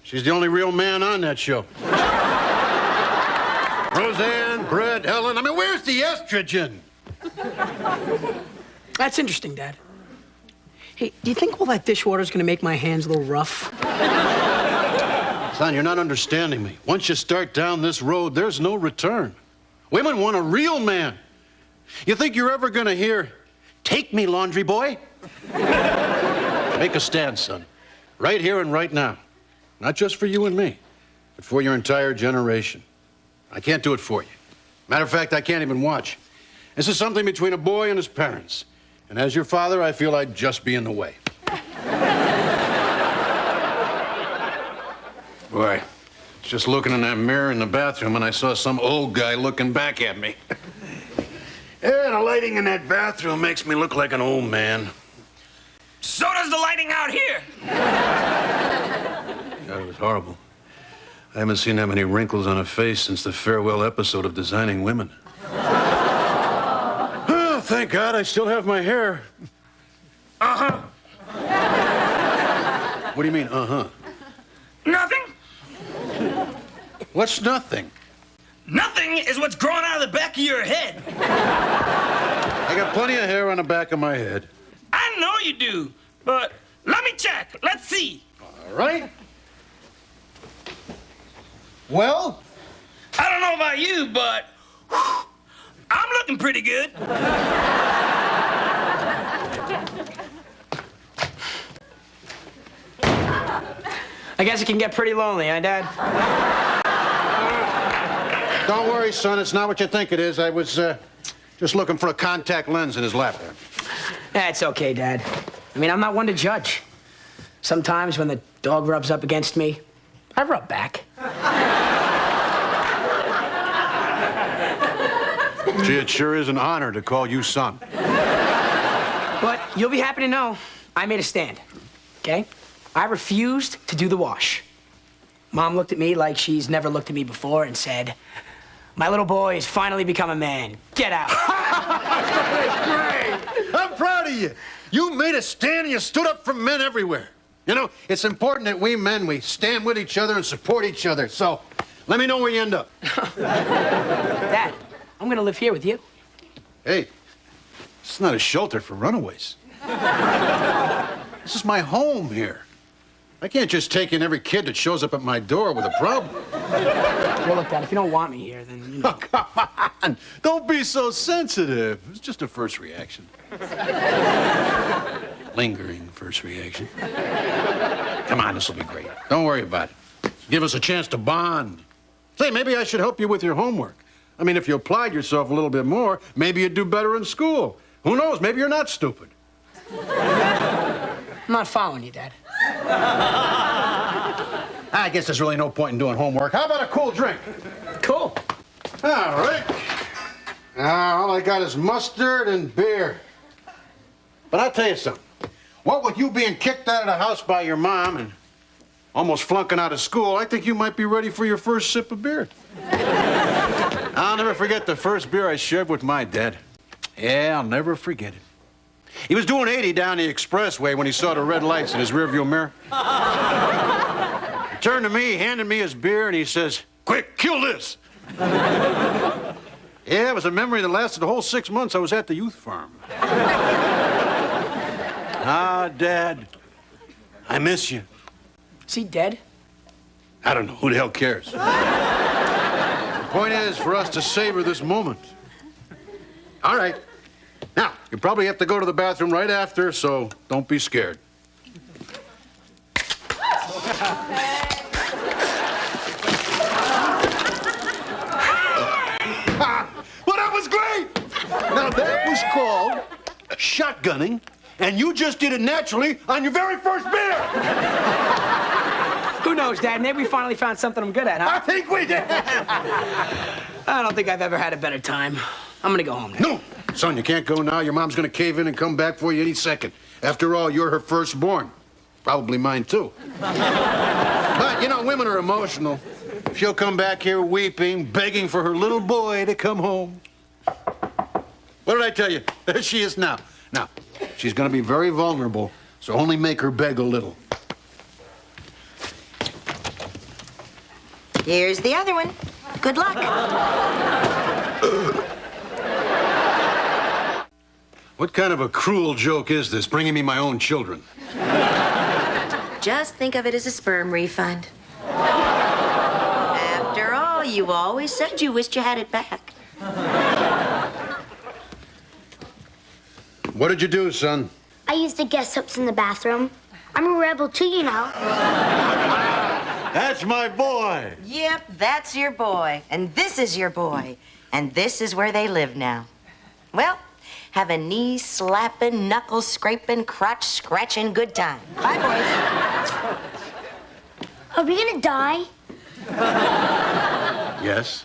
She's the only real man on that show. Roseanne, Brett, Helen. I mean, where's the estrogen? That's interesting, Dad. Hey, do you think all that dishwater's gonna make my hands a little rough? Son, you're not understanding me. Once you start down this road, there's no return. Women want a real man. You think you're ever gonna hear, take me, laundry boy? Make a stand, son. Right here and right now. Not just for you and me, but for your entire generation. I can't do it for you. Matter of fact, I can't even watch. This is something between a boy and his parents. And as your father, I feel I'd just be in the way. Boy, just looking in that mirror in the bathroom and I saw some old guy looking back at me. Yeah, the lighting in that bathroom makes me look like an old man. So does the lighting out here. God, it was horrible. I haven't seen that many wrinkles on a face since the farewell episode of Designing Women. Oh, thank God I still have my hair. Uh-huh. What do you mean, uh-huh? Nothing? What's nothing? Nothing is what's growing out of the back of your head. I got plenty of hair on the back of my head. I know you do, but let me check. Let's see. All right. Well? I don't know about you, but whew, I'm looking pretty good. I guess it can get pretty lonely, huh, Dad? Don't worry, son. It's not what you think it is. I was just looking for a contact lens in his lap there. That's okay, Dad. I mean, I'm not one to judge. Sometimes when the dog rubs up against me, I rub back. Gee, it sure is an honor to call you son. But you'll be happy to know I made a stand, okay? I refused to do the wash. Mom looked at me like she's never looked at me before and said, my little boy has finally become a man. Get out. That's great. I'm proud of you. You made a stand and you stood up for men everywhere. You know, it's important that we men, we stand with each other and support each other. So, let me know where you end up. Dad, I'm gonna live here with you. Hey, It's not a shelter for runaways. This is my home here. I can't just take in every kid that shows up at my door with a problem. Well, look, Dad, if you don't want me here, then, you know. Oh, come on. Don't be so sensitive. It's just a first reaction. Lingering first reaction. Come on, this will be great. Don't worry about it. Give us a chance to bond. Say, maybe I should help you with your homework. I mean, if you applied yourself a little bit more, maybe you'd do better in school. Who knows? Maybe you're not stupid. I'm not following you, Dad. I guess there's really no point in doing homework. How about a cool drink? Cool. All right. All I got is mustard and beer. But I'll tell you something. What with you being kicked out of the house by your mom and almost flunking out of school, I think you might be ready for your first sip of beer. I'll never forget the first beer I shared with my dad. Yeah, I'll never forget it. He was doing 80 down the expressway when he saw the red lights in his rearview mirror. He turned to me, handed me his beer, and he says, "Quick, kill this." Yeah, it was a memory that lasted the whole 6 months I was at the youth farm. Ah, Dad, I miss you. Is he dead? I don't know. Who the hell cares? The point is for us to savor this moment. All right. Now, you probably have to go to the bathroom right after, so don't be scared. Well, that was great! Now, that was called shotgunning, and you just did it naturally on your very first beer! Who knows, Dad? Maybe we finally found something I'm good at, huh? I think we did! I don't think I've ever had a better time. I'm gonna go home now. No! Son, you can't go now. Your mom's gonna cave in and come back for you any second. After all, you're her firstborn. Probably mine, too. But, you know, women are emotional. She'll come back here weeping, begging for her little boy to come home. What did I tell you? There she is now. Now, she's gonna be very vulnerable, so only make her beg a little. Here's the other one. Good luck. What kind of a cruel joke is this, bringing me my own children? Just think of it as a sperm refund. After all, you always said you wished you had it back. What did you do, son? I used to get soaps in the bathroom. I'm a rebel too, you know. That's my boy. Yep, that's your boy. And this is your boy. And this is where they live now. Well, have a knee-slapping, knuckle-scraping, crotch-scratching good time. Bye, boys. Are we gonna die? Yes.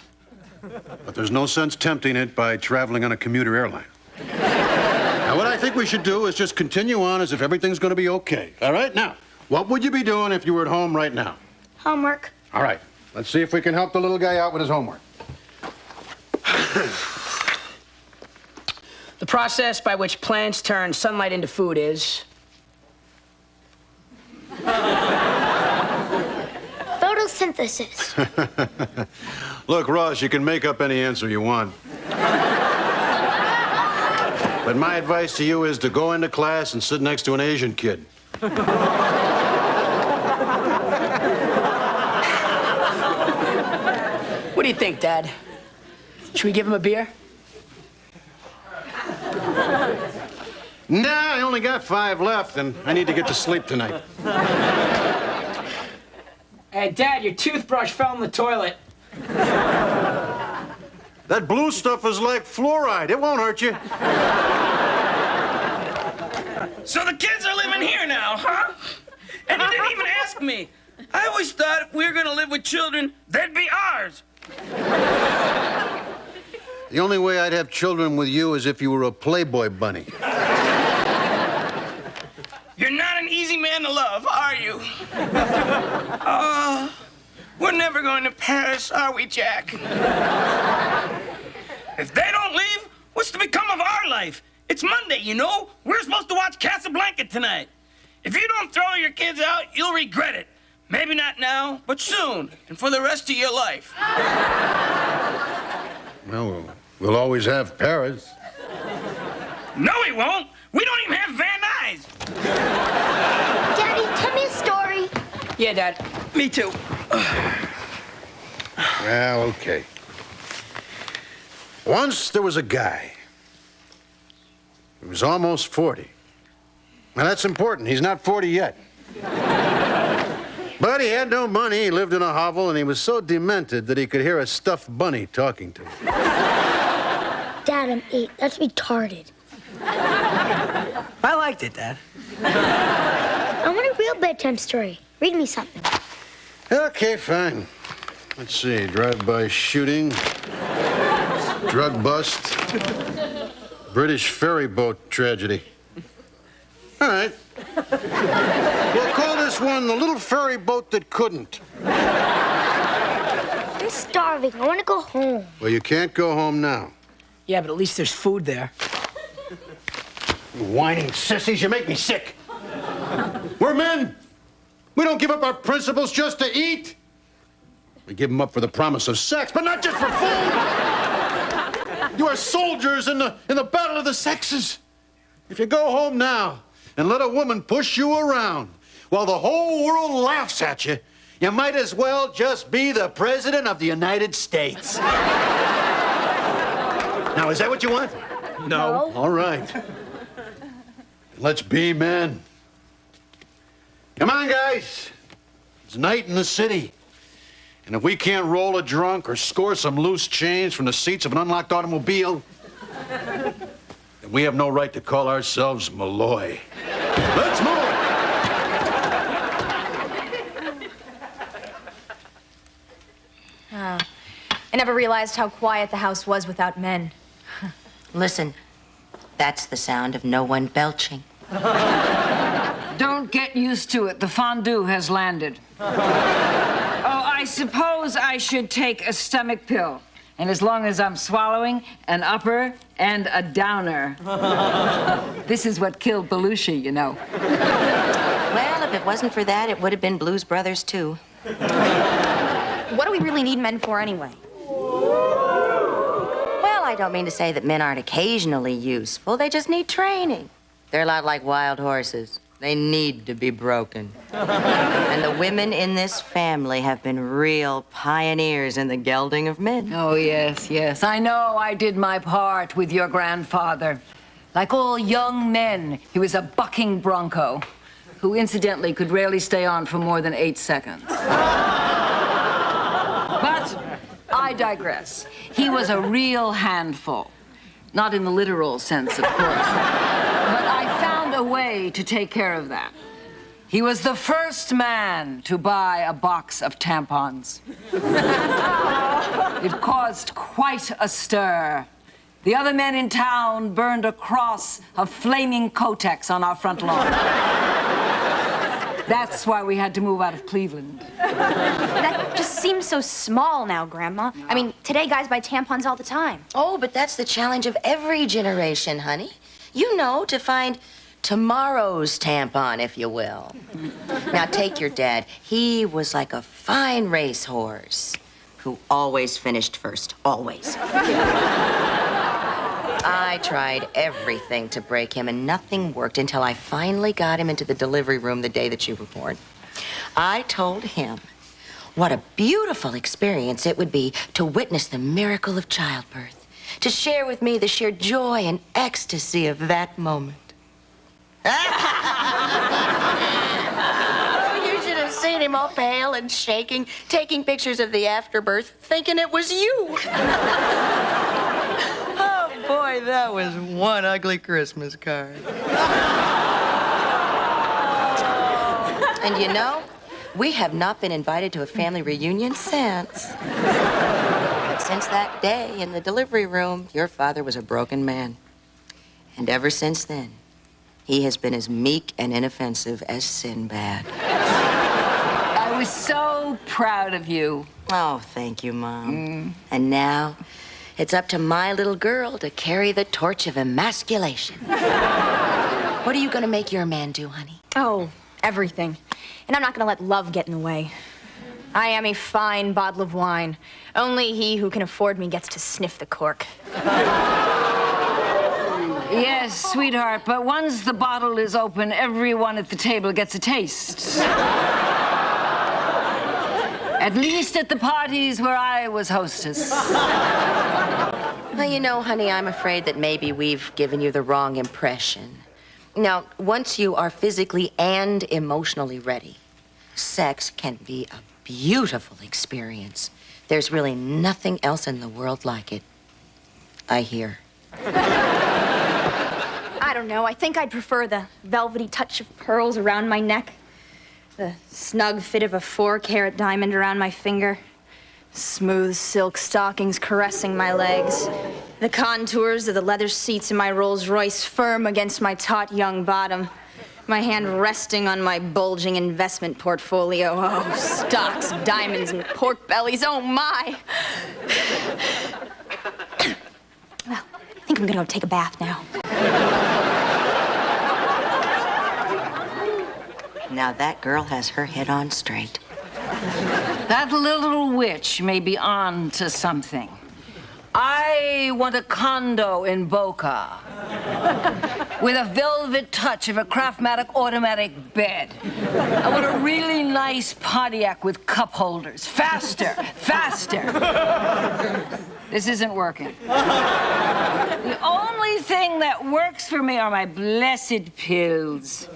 But there's no sense tempting it by traveling on a commuter airline. Now, what I think we should do is just continue on as if everything's going to be okay. All right? Now, what would you be doing if you were at home right now? Homework. All right. Let's see if we can help the little guy out with his homework. The process by which plants turn sunlight into food is... Photosynthesis. Look, Ross, you can make up any answer you want. But my advice to you is to go into class and sit next to an Asian kid. What do you think, Dad? Should we give him a beer? Nah, I only got 5 left, and I need to get to sleep tonight. Hey, Dad, your toothbrush fell in the toilet. That blue stuff is like fluoride. It won't hurt you. So the kids are living here now, huh? And you didn't even ask me. I always thought if we were gonna live with children, they'd be ours. The only way I'd have children with you is if you were a Playboy bunny. You're not an easy man to love, are you? We're never going to Paris, are we, Jack? If they don't leave, what's to become of our life? It's Monday, you know? We're supposed to watch Casablanca tonight. If you don't throw your kids out, you'll regret it. Maybe not now, but soon, and for the rest of your life. Well, we'll always have Paris. No, he won't. We don't even have Van Nuys. Daddy, tell me a story. Yeah, Dad. Me too. Well, okay. Once there was a guy. He was almost 40. Now, that's important. He's not 40 yet. But he had no money, he lived in a hovel, and he was so demented that he could hear a stuffed bunny talking to him. Dad, I'm 8. That's retarded. I liked it, Dad. I want a real bedtime story. Read me something. Okay, fine. Let's see. Drive-by shooting. Drug bust. British ferry boat tragedy. All right. We'll call this one the little ferry boat that couldn't. I'm starving. I want to go home. Well, you can't go home now. Yeah, but at least there's food there. You whining sissies, you make me sick. We're men. We don't give up our principles just to eat. We give them up for the promise of sex, but not just for food. You are soldiers in the battle of the sexes. If you go home now and let a woman push you around while the whole world laughs at you, you might as well just be the President of the United States. Now, is that what you want? No. All right. Let's be men. Come on, guys. It's night in the city. And if we can't roll a drunk or score some loose change from the seats of an unlocked automobile, then we have no right to call ourselves Malloy. Let's move! I never realized how quiet the house was without men. Listen, that's the sound of no one belching. Don't get used to it. The fondue has landed. Oh, I suppose I should take a stomach pill. And as long as I'm swallowing, an upper and a downer. This is what killed Belushi, you know. Well, if it wasn't for that, it would have been Blues Brothers, too. What do we really need men for anyway? Well, I don't mean to say that men aren't occasionally useful. They just need training. They're a lot like wild horses. They need to be broken. And the women in this family have been real pioneers in the gelding of men. Oh, yes, yes. I know I did my part with your grandfather. Like all young men, he was a bucking bronco who incidentally could rarely stay on for more than 8 seconds. But I digress. He was a real handful. Not in the literal sense, of course. But I found a way to take care of that. He was the first man to buy a box of tampons. It caused quite a stir. The other men in town burned a cross of flaming Kotex on our front lawn. That's why we had to move out of Cleveland. That just seems so small now, Grandma. I mean, today guys buy tampons all the time. Oh, but that's the challenge of every generation, honey. You know, to find tomorrow's tampon, if you will. Now, take your dad. He was like a fine racehorse who always finished first, always. I tried everything to break him, and nothing worked until I finally got him into the delivery room the day that you were born. I told him what a beautiful experience it would be to witness the miracle of childbirth, to share with me the sheer joy and ecstasy of that moment. Oh, you should have seen him all pale and shaking, taking pictures of the afterbirth, thinking it was you. Oh, boy, that was one ugly Christmas card. And you know, we have not been invited to a family reunion since. Since that day in the delivery room, your father was a broken man. And ever since then, he has been as meek and inoffensive as Sinbad. I was so proud of you. Oh, thank you, Mom. And now, it's up to my little girl to carry the torch of emasculation. What are you gonna make your man do, honey? Oh, everything. And I'm not gonna let love get in the way. I am a fine bottle of wine. Only he who can afford me gets to sniff the cork. Yes, sweetheart, but once the bottle is open, everyone at the table gets a taste. At least at the parties where I was hostess. Well, you know, honey, I'm afraid that maybe we've given you the wrong impression. Now, once you are physically and emotionally ready, sex can be a beautiful experience. There's really nothing else in the world like it, I hear. I don't know. I think I'd prefer the velvety touch of pearls around my neck, the snug fit of a 4-carat diamond around my finger, smooth silk stockings caressing my legs, the contours of the leather seats in my Rolls Royce firm against my taut young bottom, my hand resting on my bulging investment portfolio. Oh, stocks, diamonds, and pork bellies. Oh, my. Well, I think I'm gonna go take a bath now. Now that girl has her head on straight. That little witch may be on to something. I want a condo in Boca with a velvet touch of a Craftmatic automatic bed. I want a really nice Pontiac with cup holders. Faster, faster. This isn't working. The only thing that works for me are my blessed pills.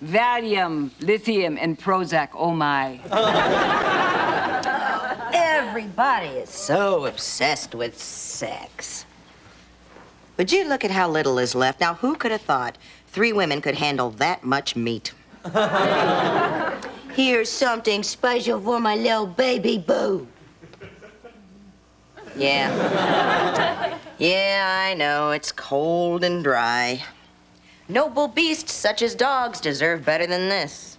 Valium, lithium, and Prozac, oh my. Everybody is so obsessed with sex. Would you look at how little is left? Now, who could have thought 3 women could handle that much meat? Here's something special for my little baby boo. Yeah. Yeah, I know, it's cold and dry. Noble beasts such as dogs deserve better than this.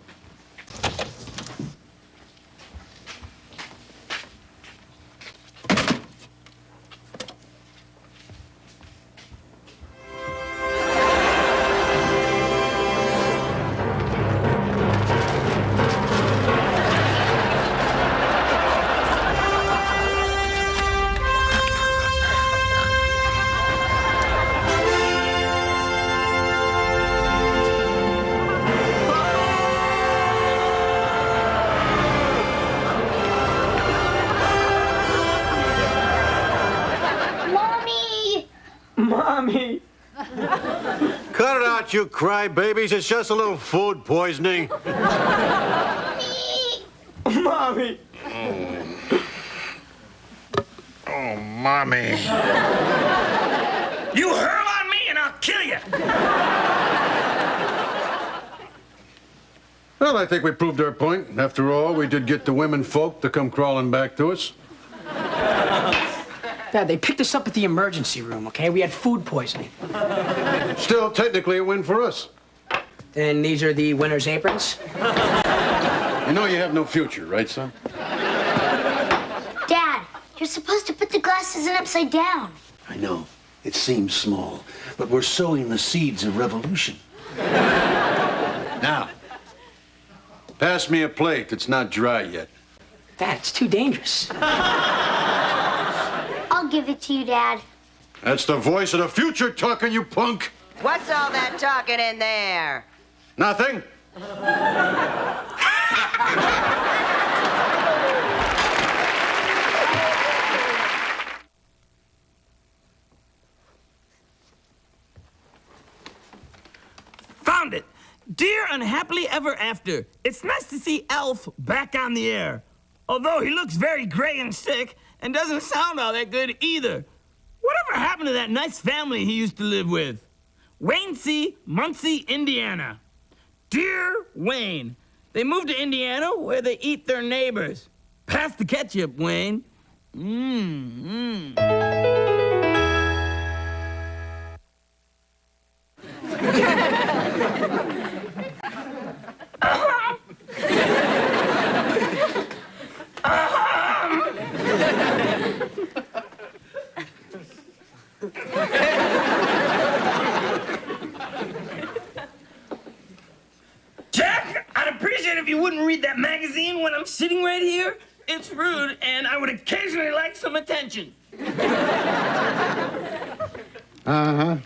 Mommy! Cut it out, you crybabies. It's just a little food poisoning. Mommy! Oh, Mommy. You hurl on me and I'll kill you. Well, I think we proved our point. After all, we did get the women folk to come crawling back to us. Dad, they picked us up at the emergency room, okay? We had food poisoning. Still, technically, a win for us. Then these are the winner's aprons? You know you have no future, right, son? Dad, you're supposed to put the glasses in upside down. I know. It seems small, but we're sowing the seeds of revolution. Now, pass me a plate that's not dry yet. Dad, it's too dangerous. I'll give it to you, Dad. That's the voice of the future talking, you punk. What's all that talking in there? Nothing. Found it. Dear Unhappily Ever After, it's nice to see Alf back on the air. Although he looks very gray and sick and doesn't sound all that good either. Whatever happened to that nice family he used to live with? Wayne C., Muncie, Indiana. Dear Wayne, they moved to Indiana where they eat their neighbors. Pass the ketchup, Wayne. Jack, I'd appreciate if you wouldn't read that magazine when I'm sitting right here. It's rude, and I would occasionally like some attention. Uh-huh.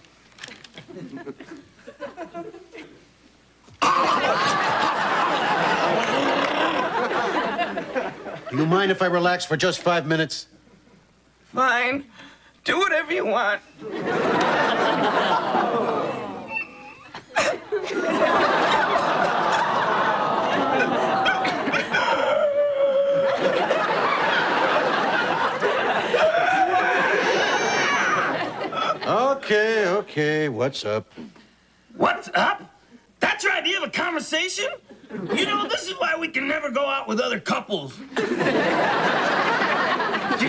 Do you mind if I relax for just 5 minutes? Fine. Do whatever you want. Okay, what's up? What's up? That's your idea of a conversation? You know, this is why we can never go out with other couples. Did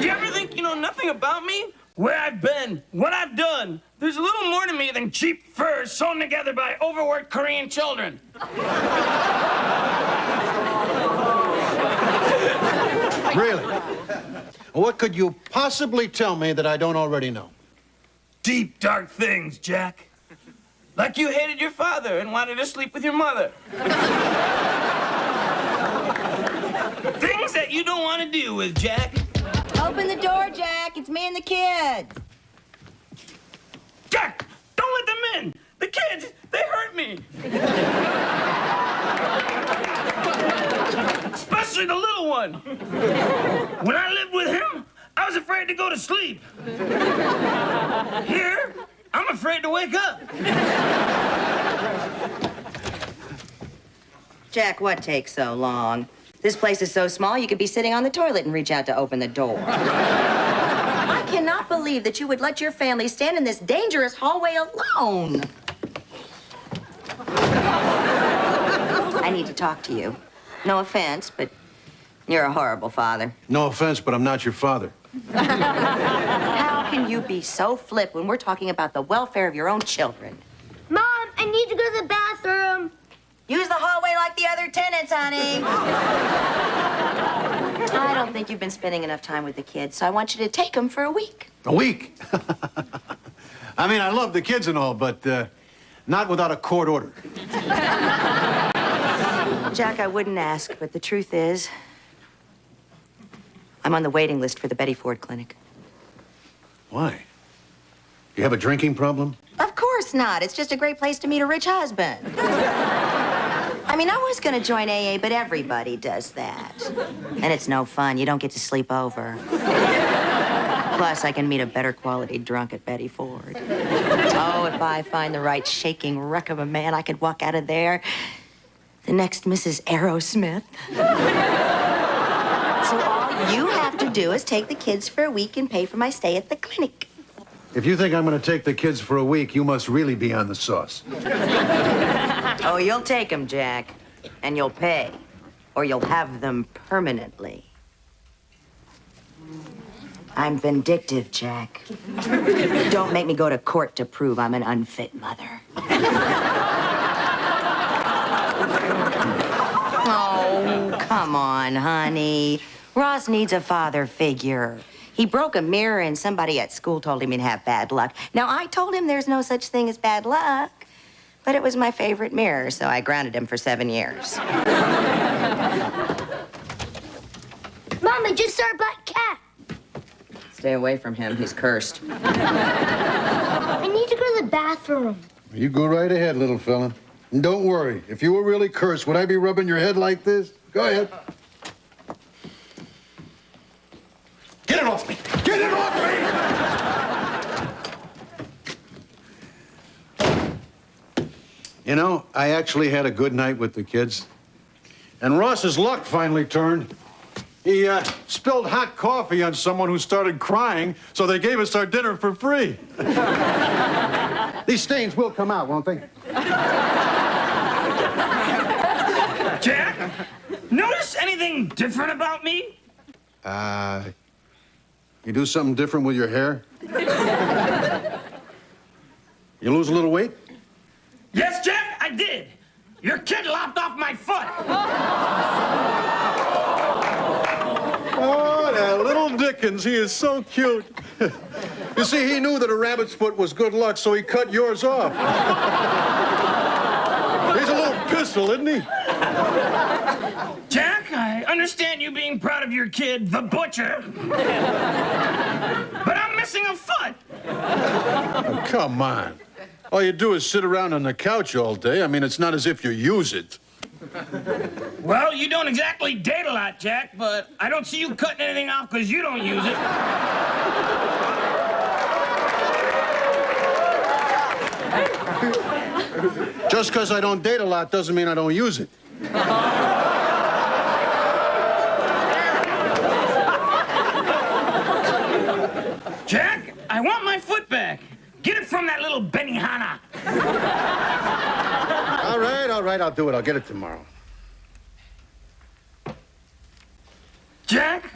you ever think you know nothing about me? Where I've been, what I've done. There's a little more to me than cheap furs sewn together by overworked Korean children. Really? What could you possibly tell me that I don't already know? Deep, dark things, Jack. Like you hated your father and wanted to sleep with your mother. Things that you don't want to deal with, Jack. Open the door, Jack. It's me and the kids. Jack, don't let them in. The kids, they hurt me. Especially the little one. When I lived with him, I was afraid to go to sleep. Here, I'm afraid to wake up. Jack, what takes so long? This place is so small, you could be sitting on the toilet and reach out to open the door. I cannot believe that you would let your family stand in this dangerous hallway alone. I need to talk to you. No offense, but you're a horrible father. No offense, but I'm not your father. How can you be so flip when we're talking about the welfare of your own children? Mom, I need to go to the bathroom. Use the hallway like the other tenants, honey. I don't think you've been spending enough time with the kids, so I want you to take them for a week. A week? I mean, I love the kids and all, but not without a court order. Jack, I wouldn't ask, but the truth is, I'm on the waiting list for the Betty Ford Clinic. Why? You have a drinking problem? Of course not. It's just a great place to meet a rich husband. I mean, I was gonna join AA, but everybody does that. And it's no fun. You don't get to sleep over. Plus, I can meet a better quality drunk at Betty Ford. Oh, if I find the right shaking wreck of a man, I could walk out of there the next Mrs. Aerosmith. So all you have to do is take the kids for a week and pay for my stay at the clinic. If you think I'm going to take the kids for a week, you must really be on the sauce. Oh, you'll take them, Jack. And you'll pay. Or you'll have them permanently. I'm vindictive, Jack. Don't make me go to court to prove I'm an unfit mother. Oh, come on, honey. Ross needs a father figure. He broke a mirror and somebody at school told him he'd have bad luck. Now, I told him there's no such thing as bad luck, but it was my favorite mirror, so I grounded him for 7 years. Mom, I just saw a black cat. Stay away from him. He's cursed. I need to go to the bathroom. You go right ahead, little fella. And don't worry. If you were really cursed, would I be rubbing your head like this? Go ahead. Get it off me! Get it off me! You know, I actually had a good night with the kids. And Ross's luck finally turned. He spilled hot coffee on someone who started crying, so they gave us our dinner for free. These stains will come out, won't they? Jack, notice anything different about me? You do something different with your hair? You lose a little weight? Yes, Jack, I did. Your kid lopped off my foot. Oh, that little Dickens, he is so cute. You see, he knew that a rabbit's foot was good luck, so he cut yours off. He's a little pistol, isn't he? Jack, I understand you being proud of your kid, the butcher. But I'm missing a foot. Oh, come on. All you do is sit around on the couch all day. I mean, it's not as if you use it. Well, you don't exactly date a lot, Jack, but I don't see you cutting anything off because you don't use it. Just because I don't date a lot doesn't mean I don't use it. Jack, I want my foot back. Get it from that little Benihana. All right, I'll do it. I'll get it tomorrow. Jack,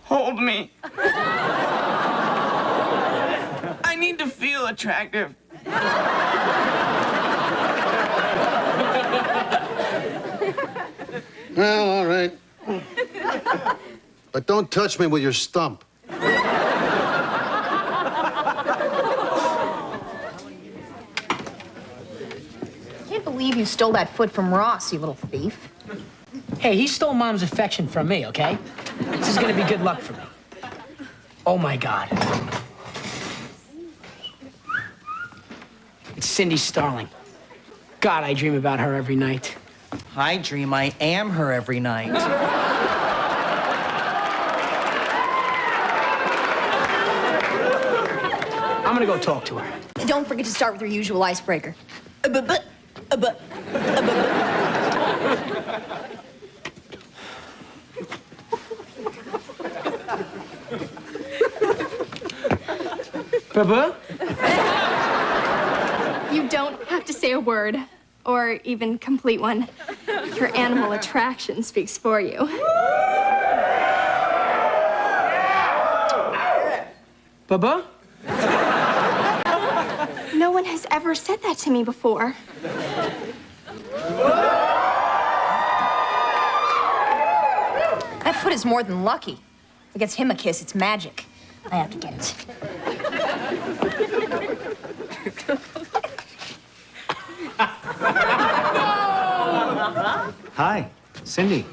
hold me. I need to feel attractive. Well, all right. But don't touch me with your stump. Can't believe you stole that foot from Ross, you little thief. Hey, he stole Mom's affection from me, okay? This is gonna be good luck for me. Oh, my God. It's Cindy Starling. God, I dream about her every night. I dream I am her every night. I'm gonna go talk to her. Don't forget to start with your usual icebreaker. Bubba? You don't have to say a word, or even complete one. Your animal attraction speaks for you. Bubba? No one has ever said that to me before. That foot is more than lucky. If it gets him a kiss, it's magic. I have to get it. Hi, Cindy.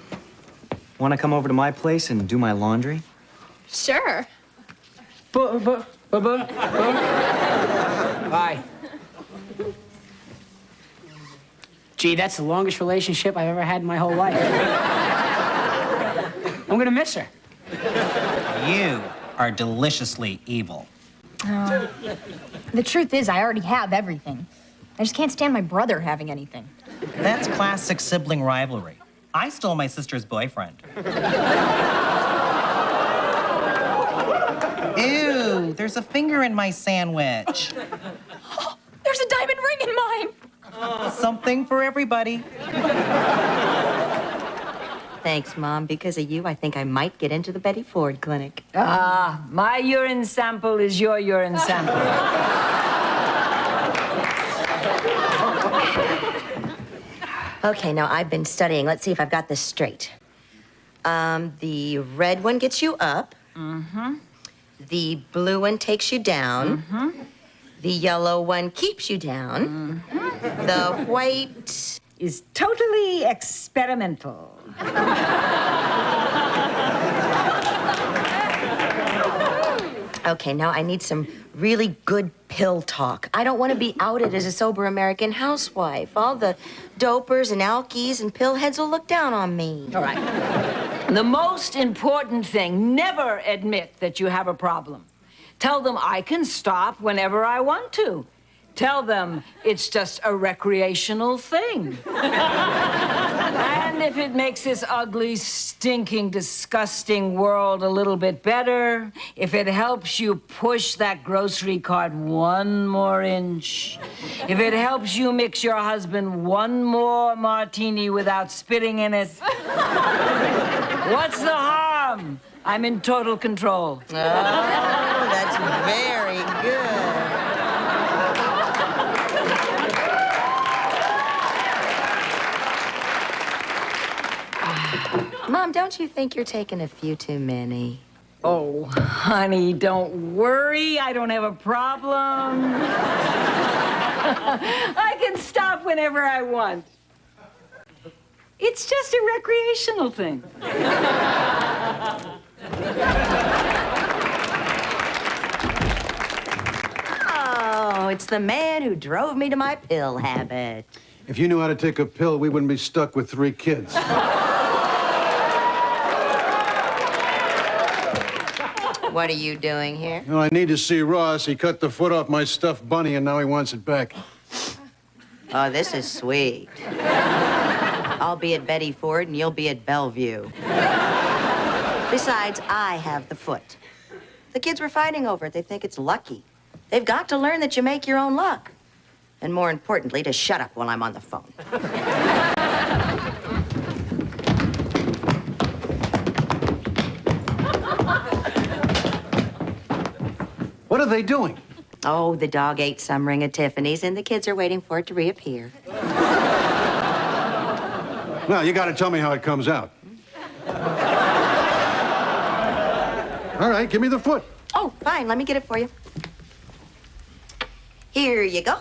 Want to come over to my place and do my laundry? Sure. Bubba? Bye. Gee, that's the longest relationship I've ever had in my whole life. I'm gonna miss her. You are deliciously evil. The truth is, I already have everything. I just can't stand my brother having anything. That's classic sibling rivalry. I stole my sister's boyfriend. Ew, there's a finger in my sandwich. There's a diamond ring in mine. Something for everybody. Thanks, Mom. Because of you, I think I might get into the Betty Ford clinic. Ah, my urine sample is your urine sample. Okay, now I've been studying. Let's see if I've got this straight. The red one gets you up. Mm-hmm. The blue one takes you down. Mm-hmm. The yellow one keeps you down. Mm-hmm. The white is totally experimental. Okay, now I need some really good pill talk. I don't want to be outed as a sober American housewife. All the dopers and alkies and pillheads will look down on me. All right. The most important thing, never admit that you have a problem. Tell them I can stop whenever I want to. Tell them it's just a recreational thing. And if it makes this ugly, stinking, disgusting world a little bit better, if it helps you push that grocery cart one more inch, if it helps you mix your husband one more martini without spitting in it, what's the harm? I'm in total control. Oh, that's very good. Mom, don't you think you're taking a few too many? Oh, honey, don't worry. I don't have a problem. I can stop whenever I want. It's just a recreational thing. Oh, it's the man who drove me to my pill habit. If you knew how to take a pill, we wouldn't be stuck with 3 kids. What are you doing here? Well, I need to see Ross. He cut the foot off my stuffed bunny, and now he wants it back. Oh, this is sweet. I'll be at Betty Ford, and you'll be at Bellevue. Besides, I have the foot. The kids were fighting over it. They think it's lucky. They've got to learn that you make your own luck. And more importantly, to shut up while I'm on the phone. What are they doing? Oh, the dog ate some ring of Tiffany's, and the kids are waiting for it to reappear. Well, you got to tell me how it comes out. All right, give me the foot. Oh, fine. Let me get it for you. Here you go.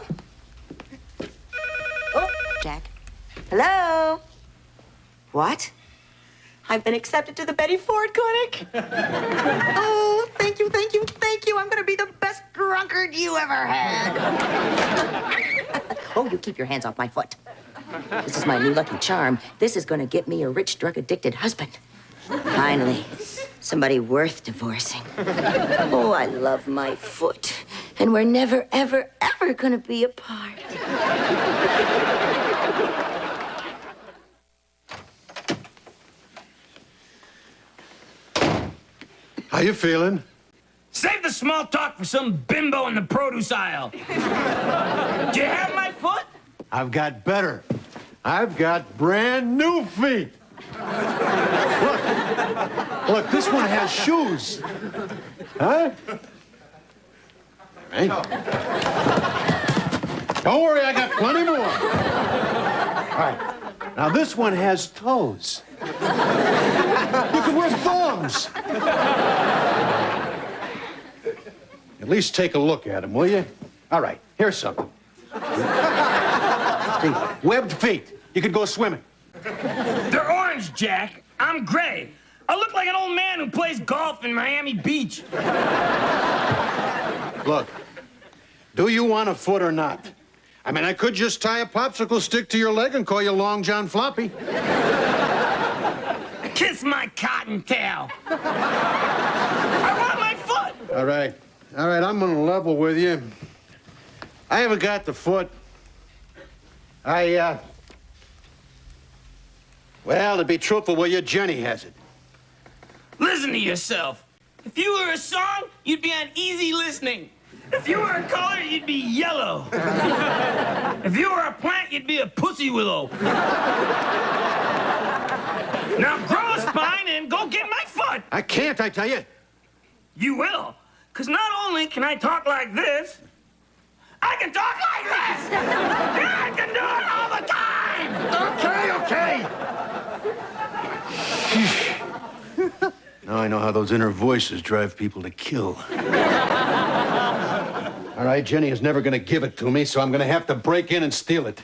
Oh, Jack. Hello? What? I've been accepted to the Betty Ford Clinic. Oh, thank you, thank you, thank you. I'm going to be the best drunkard you ever had. Oh, you keep your hands off my foot. This is my new lucky charm. This is going to get me a rich, drug-addicted husband. Finally, somebody worth divorcing. Oh, I love my foot. And we're never, ever, ever going to be apart. How you feeling? Save the small talk for some bimbo in the produce aisle. Do you have my foot? I've got better. I've got brand new feet. Look, this one has shoes. Huh? Hey. Don't worry, I got plenty more. All right. Now, this one has toes. You can wear thongs. At least take a look at them, will you? All right, here's something. See, webbed feet. You could go swimming. They're orange, Jack. I'm gray. I look like an old man who plays golf in Miami Beach. Look, do you want a foot or not? I mean, I could just tie a popsicle stick to your leg and call you Long John Floppy. Kiss my cottontail. I want my foot. All right, I'm gonna level with you. I haven't got the foot. Well, to be truthful with you, Jenny has it. Listen to yourself. If you were a song, you'd be on easy listening. If you were a color, you'd be yellow. If you were a plant, you'd be a pussy willow. Now grow a spine and go get my foot. I can't, I tell you. You will. Because not only can I talk like this, I can talk like this. And I can do it all the time. Okay. Now I know how those inner voices drive people to kill. All right, Jenny is never going to give it to me, so I'm going to have to break in and steal it.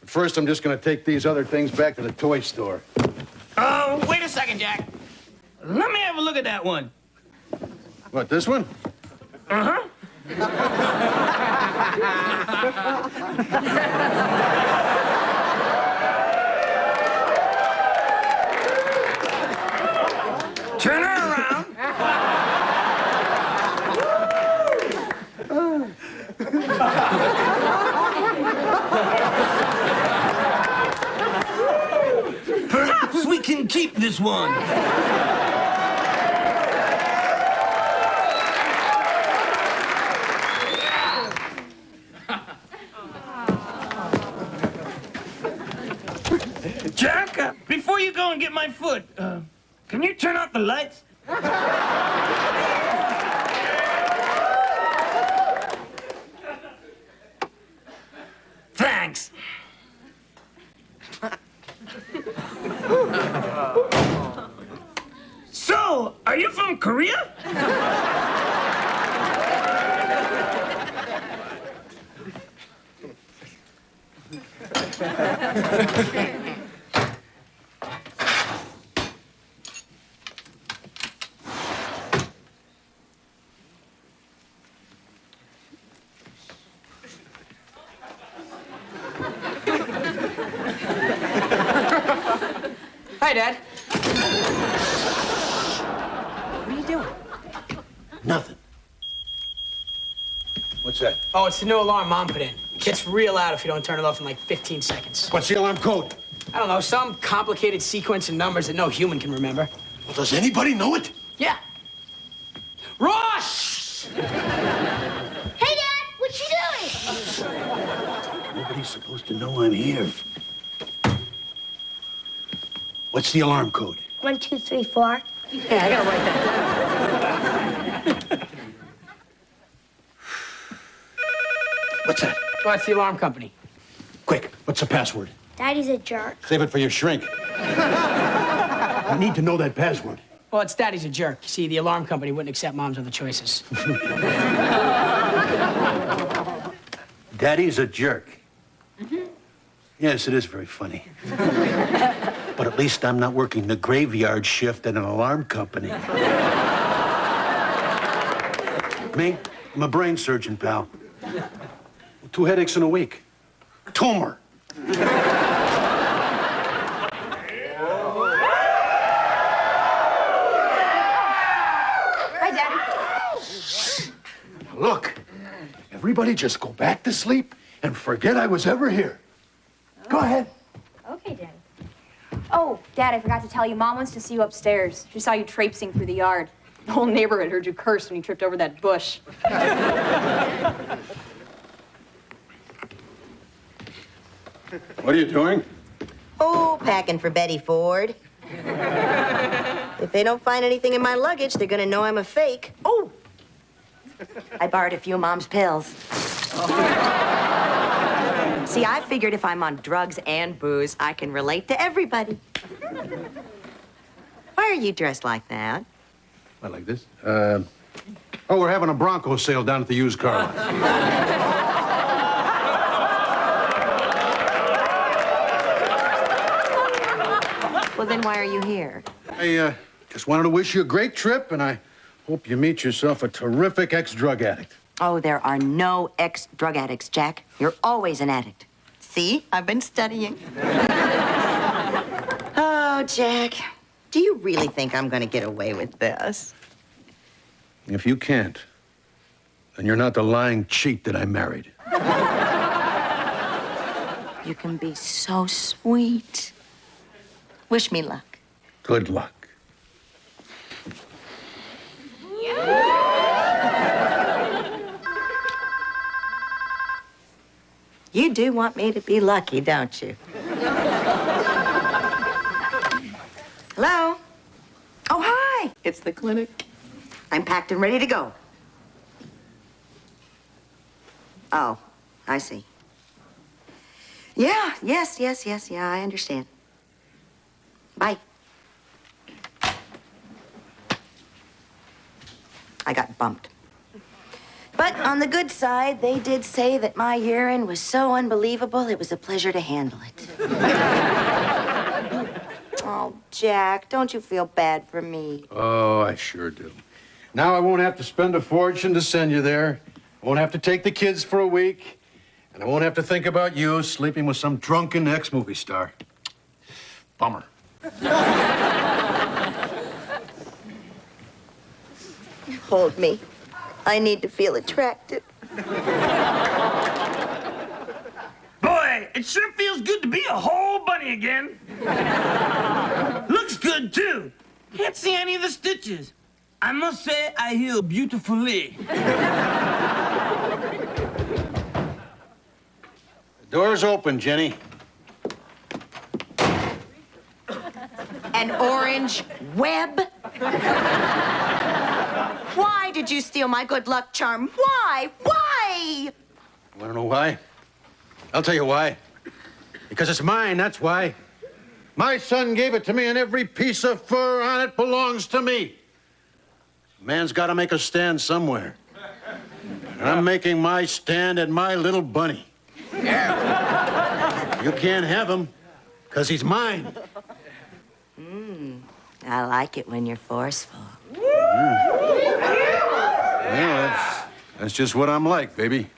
But first, I'm just going to take these other things back to the toy store. Oh, wait a second, Jack. Let me have a look at that one. What, this one? Uh-huh. Turn her around. Perhaps we can keep this one. Jack, before you go and get my foot, can you turn off the lights? Thanks. So, are you from Korea? Hi, Dad. What are you doing? Nothing. What's that? Oh, it's the new alarm Mom put in. It gets real loud if you don't turn it off in like 15 seconds. What's the alarm code? I don't know, some complicated sequence of numbers that no human can remember. Well, does anybody know it? Yeah. Ross! Hey, Dad, what you doing? Nobody's supposed to know I'm here. What's the alarm code? 1, 2, 3, 4. Yeah, I gotta write that down. What's that? Well, it's the alarm company. Quick, what's the password? Daddy's a jerk. Save it for your shrink. I need to know that password. Well, it's Daddy's a jerk. See, the alarm company wouldn't accept Mom's other choices. Daddy's a jerk. Yes, it is very funny. But at least I'm not working the graveyard shift at an alarm company. Me? I'm a brain surgeon, pal. 2 headaches in a week. Tumor. Hi, Daddy. Look, everybody just go back to sleep and forget I was ever here. Go ahead. Okay, Daddy. Oh, Dad, I forgot to tell you, Mom wants to see you upstairs. She saw you traipsing through the yard. The whole neighborhood heard you curse when you tripped over that bush. What are you doing? Oh, packing for Betty Ford. If they don't find anything in my luggage, they're gonna know I'm a fake. Oh! I borrowed a few of Mom's pills. See, I figured if I'm on drugs and booze, I can relate to everybody. Why are you dressed like that? I like this. Oh, we're having a Bronco sale down at the used car lot. Well, then why are you here? I just wanted to wish you a great trip, and I hope you meet yourself a terrific ex-drug addict. Oh, there are no ex-drug addicts, Jack. You're always an addict. See? I've been studying. Oh, Jack. Do you really think I'm gonna get away with this? If you can't, then you're not the lying cheat that I married. You can be so sweet. Wish me luck. Good luck. You do want me to be lucky, don't you? Hello? Oh, hi. It's the clinic. I'm packed and ready to go. Oh, I see. Yeah, yes, I understand. Bye. I got bumped. But on the good side, they did say that my urine was so unbelievable, it was a pleasure to handle it. Oh, Jack, don't you feel bad for me? Oh, I sure do. Now I won't have to spend a fortune to send you there. I won't have to take the kids for a week. And I won't have to think about you sleeping with some drunken ex-movie star. Bummer. Hold me. I need to feel attractive. Boy, it sure feels good to be a whole bunny again. Looks good, too. Can't see any of the stitches. I must say I heal beautifully. The door's open, Jenny. An orange web? Why did you steal my good luck charm? Why? Why? Want to know why? I'll tell you why. Because it's mine, that's why. My son gave it to me, and every piece of fur on it belongs to me. A man's got to make a stand somewhere. And I'm making my stand at my little bunny. You can't have him, because he's mine. I like it when you're forceful. Well, that's just what I'm like, baby.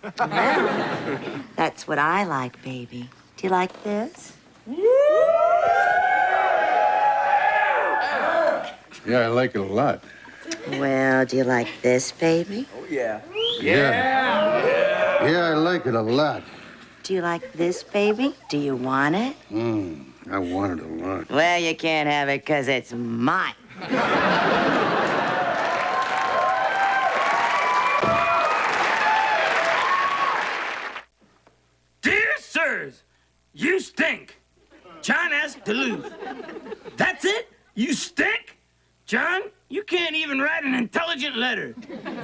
That's what I like, baby. Do you like this? Yeah, I like it a lot. Well, do you like this, baby? Oh, yeah. Yeah, I like it a lot. Do you like this, baby? Do you want it? I want it a lot. Well, you can't have it because it's mine. Dear sirs, you stink. John S. Duluth. That's it? You stink? John, you can't even write an intelligent letter.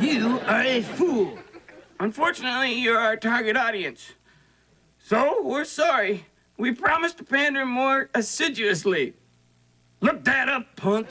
You are a fool. Unfortunately, you're our target audience. So, we're sorry. We promise to pander more assiduously. Look that up, punk.